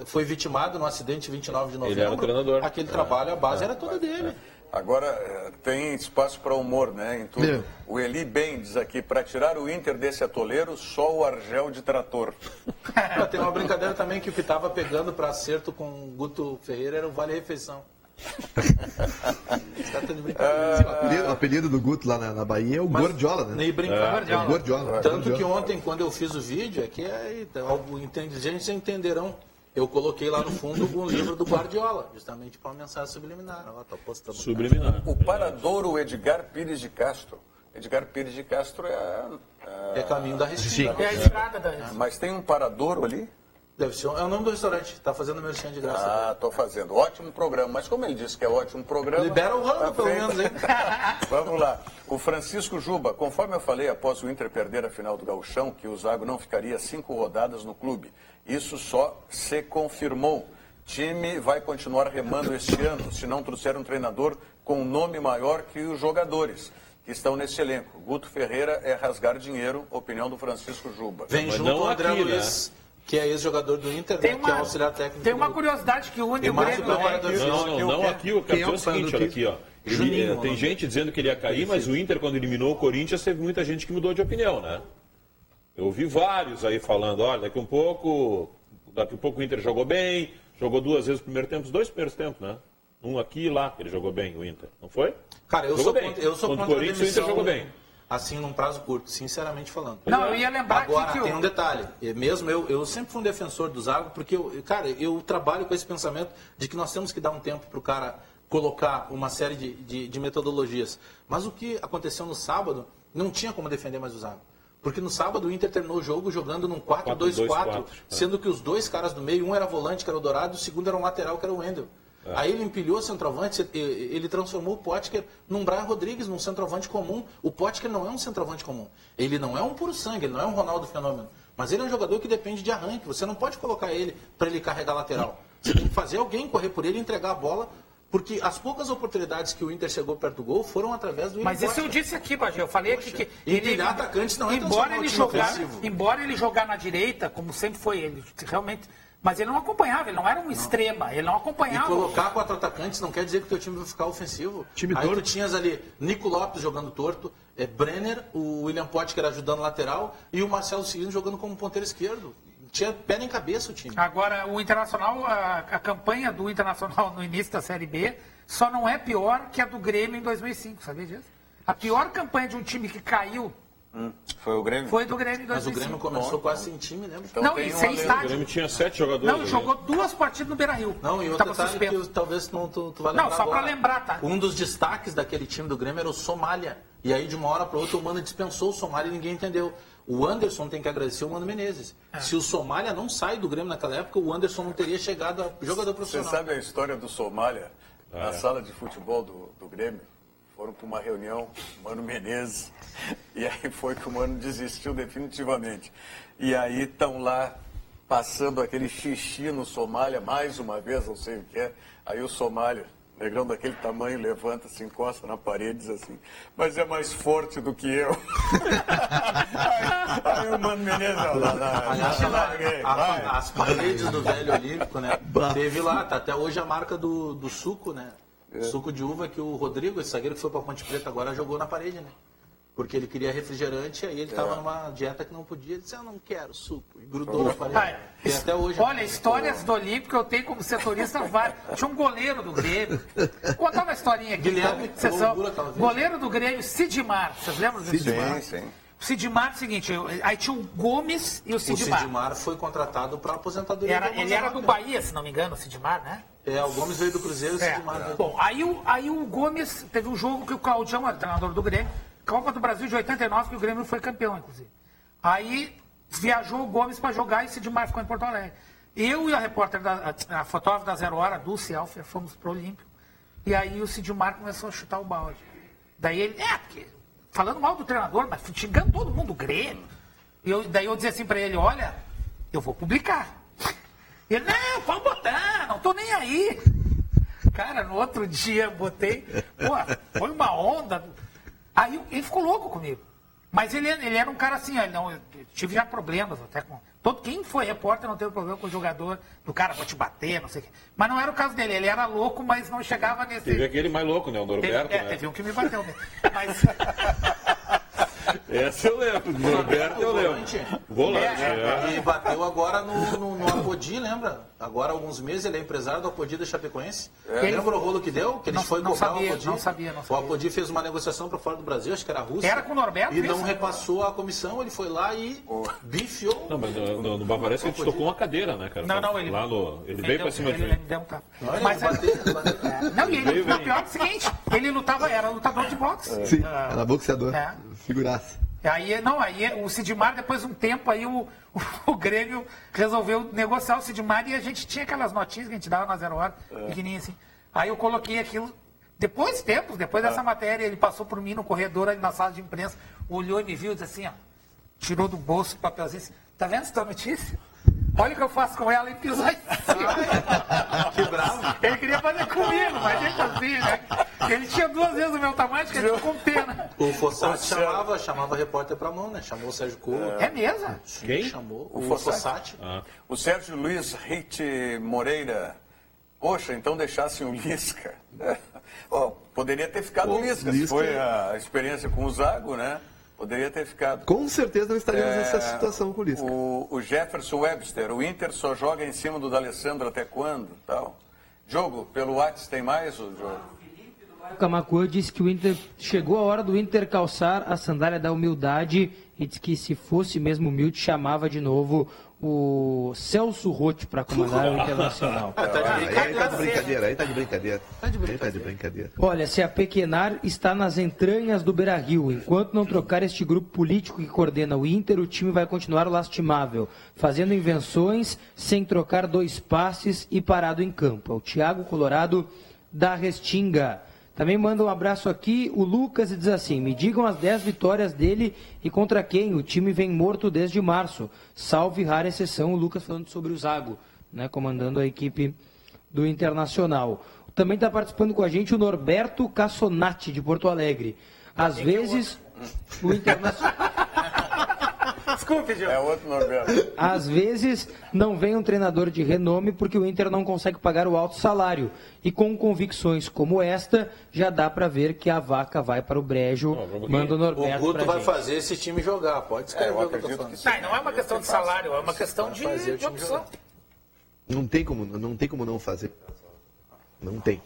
foi vitimado no acidente 29 de novembro. Ele era o treinador. Aquele trabalho, a base era toda dele. Agora, tem espaço para humor, né? Em tudo. O Eli Ben diz aqui, para tirar o Inter desse atoleiro, só o Argel de trator. Tem uma brincadeira também que o que estava pegando para acerto com o Guto Ferreira era o Vale Refeição. O apelido do Guto lá na Bahia é o Gordiola, né? Nem brincar. É o Gordiola. Tanto que ontem, quando eu fiz o vídeo, inteligentes entenderão. Eu coloquei lá no fundo um livro do Guardiola, justamente para uma mensagem subliminar. Subliminar. O paradouro Edgar Pires de Castro. Edgar Pires de Castro é caminho da Restinga. É a estrada da Restinga. Mas tem um paradouro ali? Deve ser. É o nome do restaurante. Está fazendo merchan de graça. Estou fazendo. Ótimo programa. Mas como ele disse que é ótimo programa... Libera o ramo, pelo menos, hein? Vamos lá. O Francisco Juba, conforme eu falei após o Inter perder a final do Gauchão, que o Zago não ficaria 5 rodadas no clube. Isso só se confirmou. Time vai continuar remando este ano, se não trouxer um treinador com um nome maior que os jogadores que estão nesse elenco. Guto Ferreira é rasgar dinheiro, opinião do Francisco Juba. Vem mas junto não o André aqui, Luiz, né? Que é ex-jogador do Inter, que é auxiliar técnico. Tem uma curiosidade que une o Grêmio. Não aqui, o que é o seguinte, olha aqui, ó. Tem gente dizendo que ele ia cair, mas o Inter, quando eliminou o Corinthians, teve muita gente que mudou de opinião, né? Eu ouvi vários aí falando, olha, daqui um pouco o Inter jogou bem, jogou 2 vezes no primeiro tempo, os 2 primeiros tempos, né? Um aqui e lá, ele jogou bem, o Inter, não foi? Cara, eu sou contra o Corinthians, o Inter jogou bem. Assim, num prazo curto, sinceramente falando. Não, eu ia lembrar agora, que tem um detalhe. Mesmo eu sempre fui um defensor do Zago, porque, eu trabalho com esse pensamento de que nós temos que dar um tempo para o cara colocar uma série de metodologias. Mas o que aconteceu no sábado, não tinha como defender mais o Zago. Porque no sábado o Inter terminou o jogo jogando num 4-2-4, sendo que os 2 caras do meio, um era volante, que era o Dourado, e o segundo era um lateral, que era o Wendel. Aí ele empilhou o centroavante, ele transformou o Potker num Brian Rodrigues, num centroavante comum. O Potker não é um centroavante comum. Ele não é um puro sangue, ele não é um Ronaldo Fenômeno. Mas ele é um jogador que depende de arranque. Você não pode colocar ele para ele carregar lateral. Você tem que fazer alguém correr por ele e entregar a bola, porque as poucas oportunidades que o Inter chegou perto do gol foram através do Mas isso eu disse aqui, Bagé. Eu falei aqui que atacantes não embora ele jogar na direita, como sempre foi ele, realmente Mas ele não acompanhava, ele não era um extrema, ele não acompanhava. E colocar 4 atacantes não quer dizer que o teu time vai ficar ofensivo. Aí tu tinhas ali Nico Lopes jogando torto, Brenner, o William Potker ajudando lateral e o Marcelo Cirino jogando como ponteiro esquerdo. Tinha pé nem cabeça o time. Agora, o Internacional, a campanha do Internacional no início da Série B só não é pior que a do Grêmio em 2005, sabia disso? A pior campanha de um time que caiu foi o Grêmio? Foi do Grêmio em 2005. Mas o Grêmio começou quase sem time, lembra? Então, não, e sem estádio. O Grêmio tinha 7 jogadores. Não, jogou 2 partidas no Beira-Rio. Não, e outro detalhe que talvez tu vai lembrar. Não, só para lembrar, tá? Um dos destaques daquele time do Grêmio era o Somália. E aí, de uma hora para outra, o Mano dispensou o Somália e ninguém entendeu. O Anderson tem que agradecer o Mano Menezes. Se o Somália não sai do Grêmio naquela época, o Anderson não teria chegado a jogador profissional. Você sabe a história do Somália? Na sala de futebol do Grêmio? Foram para uma reunião, Mano Menezes, e aí foi que o Mano desistiu definitivamente. E aí estão lá passando aquele xixi no Somália, mais uma vez, não sei o que é. Aí o Somália, negrão daquele tamanho, levanta, se encosta na parede e diz assim, mas é mais forte do que eu. aí o Mano Menezes, as paredes do Velho Olímpico, né? Teve lá, tá até hoje a marca do suco, né? Suco de uva que o Rodrigo, esse zagueiro que foi para Ponte Preta agora, jogou na parede, né? Porque ele queria refrigerante, aí ele estava numa dieta que não podia, ele disse, eu não quero suco, e grudou na parede. E até hoje... Olha, histórias do Olímpico eu tenho como setorista vários. Tinha um goleiro do Grêmio. Vou contar uma historinha aqui. Guilherme, goleiro do Grêmio, Sidmar. Vocês lembram desse Sidmar? Sim. O Sidmar é o seguinte, aí tinha o Gomes e o Sidmar. O Sidmar foi contratado para aposentadoria. Ele era do Bahia, se não me engano, o Sidmar, né? O Gomes veio do Cruzeiro, o Sidmar veio. Bom, aí o Gomes teve um jogo que o Claudião, era treinador do Grêmio, Copa do Brasil de 89, que o Grêmio foi campeão, inclusive. Aí viajou o Gomes para jogar e o Sidmar ficou em Porto Alegre. Eu e a repórter, a fotógrafa da 0 Hora, Dulce Alfer, fomos pro Olímpico. E aí o Sidmar começou a chutar o balde. Daí ele, porque... falando mal do treinador, mas xingando todo mundo, o Grêmio. Daí eu dizia assim pra ele, olha, eu vou publicar. Ele, não, pode botar, não tô nem aí. Cara, no outro dia botei, foi uma onda. Aí ele ficou louco comigo. Mas ele era um cara assim, eu tive já problemas até com... Quem foi repórter não teve problema com o jogador, do cara, vou te bater, não sei o quê. Mas não era o caso dele, ele era louco, mas não chegava nesse... Teve aquele mais louco, né, o Norberto, teve um que me bateu mesmo. Mas... Essa eu lembro, do Norberto eu lembro. Volante. E bateu agora no Apodi, lembra? Agora há alguns meses ele é empresário do Apodi da Chapecoense. Lembra o rolo que deu? Que ele foi cobrar o Apodi? Não sabia. O Apodi fez uma negociação para fora do Brasil, acho que era a Rússia. Era com o Norberto? E não repassou a comissão, ele foi lá e bifiou. Não, mas no Bavarese ele tocou uma cadeira, né, cara? Não, ele... Ele veio para cima de mim. Ele deu um tapa. Não, e ele foi pior que o seguinte, ele era lutador de boxe. Sim, era boxeador. Figuraça. Aí o Sidmar, depois de um tempo, aí o Grêmio resolveu negociar o Sidmar e a gente tinha aquelas notinhas que a gente dava na 0 Hora, pequenininha assim. Aí eu coloquei aquilo, depois dessa matéria, ele passou por mim no corredor, ali na sala de imprensa, olhou e me viu e disse assim, tirou do bolso o papelzinho assim, tá vendo essa notícia? Olha o que eu faço com ela e pisou em cima. Que bravo. Ele queria fazer comigo, mas gente assim, né? Ele tinha 2 vezes o meu tamanho, que ele ficou com pena. O Fossati chamava repórter pra mão, né? Chamou o Sérgio Couto. É mesmo? Quem? Chamou o Fossati. O Sérgio Luiz Rite Moreira. Poxa, então deixassem o Lisca. Poderia ter ficado o Lisca, se foi a experiência com o Zago, né? Poderia ter ficado. Com certeza não estaríamos nessa situação com o Lisca. O Jefferson Webster, o Inter só joga em cima do D'Alessandro até quando? Tal. Jogo, pelo WhatsApp tem mais o jogo? O Camacuã disse que o Inter chegou a hora do Inter calçar a sandália da humildade e disse que se fosse mesmo humilde chamava de novo o Celso Roth para comandar o Internacional. Aí tá de brincadeira. Olha, se apequenar está nas entranhas do Beira-Rio. Enquanto não trocar este grupo político que coordena o Inter, o time vai continuar lastimável, fazendo invenções sem trocar 2 passes e parado em campo. É o Thiago Colorado da Restinga. Também manda um abraço aqui, o Lucas, e diz assim, me digam as 10 vitórias dele e contra quem o time vem morto desde março. Salve, rara exceção, o Lucas falando sobre o Zago, né, comandando a equipe do Internacional. Também está participando com a gente o Norberto Cassonati, de Porto Alegre. Às vezes, o Internacional... Desculpe, Gil. É outro Norberto. Às vezes não vem um treinador de renome porque o Inter não consegue pagar o alto salário. E com convicções como esta, já dá para ver que a vaca vai para o brejo. Manda o Norberto. O Guto vai fazer esse time jogar, pode escrever o que eu tô falando. Não é uma questão de salário, é uma questão de opção. Não tem como não fazer. Não tem.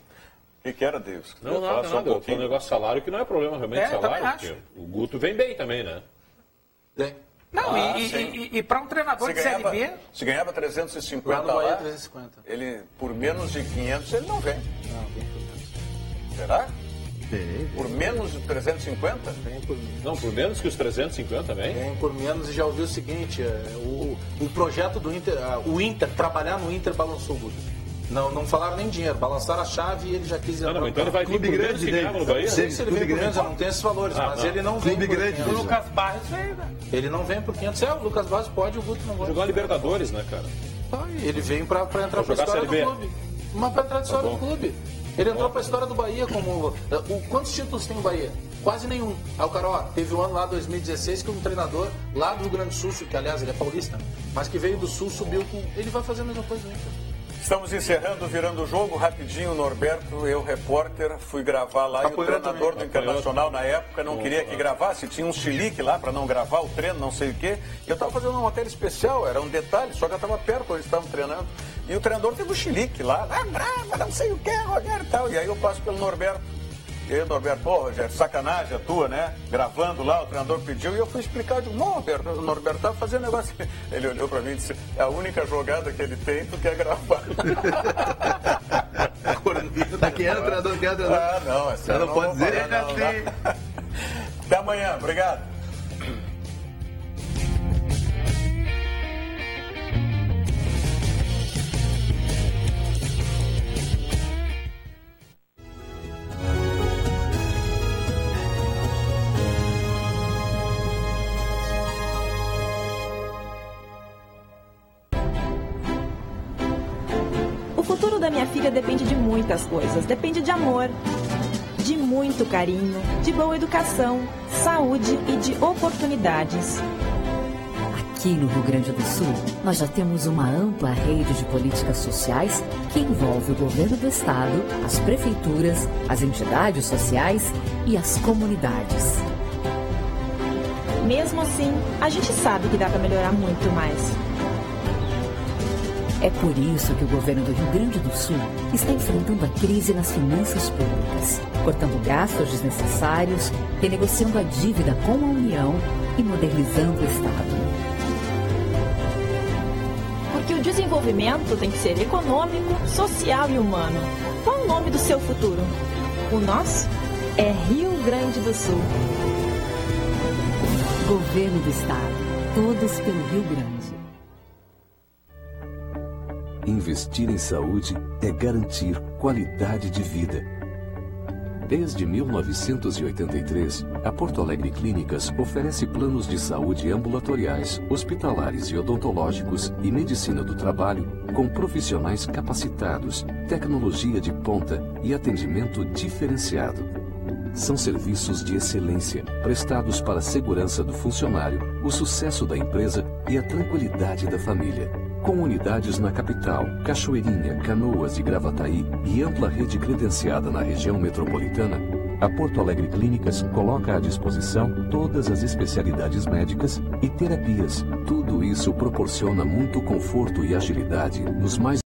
O que era, Deus? Não, nada. Foi um negócio de salário que não é problema realmente salário. Porque o Guto vem bem também, né? Não, e para um treinador de Série B... Se ganhava 350 lá, lá, 350. Ele, por menos de 500, ele não vem. Não, vem por menos. Será? Por menos de 350? Vem por menos. Não, por menos que os 350 também? Vem por menos e já ouviu o seguinte, o projeto do Inter, o Inter, trabalhar no Inter balançou o Guto. Não falaram nem dinheiro, balançaram a chave e ele já quis... Não, então ele vai vir por menos que ganhava no Bahia? Não sei se ele vem por menos, eu não tenho esses valores, mas ele não vem por 500. O Lucas Barros veio, né? Ele não vem por 500. O Lucas Barros pode, o Guto não vai. Jogou a Libertadores, né, cara? Ele veio pra entrar pra história do clube. Mas pra entrar na história do clube. Ele entrou pra história do Bahia como... Quantos títulos tem o Bahia? Quase nenhum. Aí o cara, teve um ano lá, 2016, que um treinador lá do Rio Grande do Sul, que aliás ele é paulista, mas que veio do Sul, subiu com... Ele vai fazer a mesma coisa, né? Estamos encerrando, virando o jogo, rapidinho, Norberto, eu, repórter, fui gravar lá e o treinador do Internacional na época não queria que gravasse, tinha um chilique lá para não gravar o treino, não sei o quê. E eu estava fazendo uma matéria especial, era um detalhe, só que eu estava perto quando eles estavam treinando. E o treinador teve um chilique lá, não sei o quê, Rogério e tal. E aí eu passo pelo Norberto. E aí, Norberto, Rogério, sacanagem a tua, né? Gravando lá, o treinador pediu e eu fui explicar. Eu digo, não, Norberto, o Norberto estava fazendo negócio. Ele olhou para mim e disse, é a única jogada que ele tem, tu quer gravar. Quem era o treinador? Não, essa não pode dizer. Até amanhã, obrigado. O futuro da minha filha depende de muitas coisas. Depende de amor, de muito carinho, de boa educação, saúde e de oportunidades. Aqui no Rio Grande do Sul, nós já temos uma ampla rede de políticas sociais que envolve o governo do estado, as prefeituras, as entidades sociais e as comunidades. Mesmo assim, a gente sabe que dá para melhorar muito mais. É por isso que o governo do Rio Grande do Sul está enfrentando a crise nas finanças públicas, cortando gastos desnecessários, renegociando a dívida com a União e modernizando o Estado. Porque o desenvolvimento tem que ser econômico, social e humano. Qual o nome do seu futuro? O nosso é Rio Grande do Sul. Governo do Estado, todos pelo Rio Grande. Investir em saúde é garantir qualidade de vida. Desde 1983, a Porto Alegre Clínicas oferece planos de saúde ambulatoriais, hospitalares e odontológicos e medicina do trabalho com profissionais capacitados, tecnologia de ponta e atendimento diferenciado. São serviços de excelência, prestados para a segurança do funcionário, o sucesso da empresa e a tranquilidade da família. Com unidades na capital, Cachoeirinha, Canoas e Gravataí e ampla rede credenciada na região metropolitana, a Porto Alegre Clínicas coloca à disposição todas as especialidades médicas e terapias. Tudo isso proporciona muito conforto e agilidade nos mais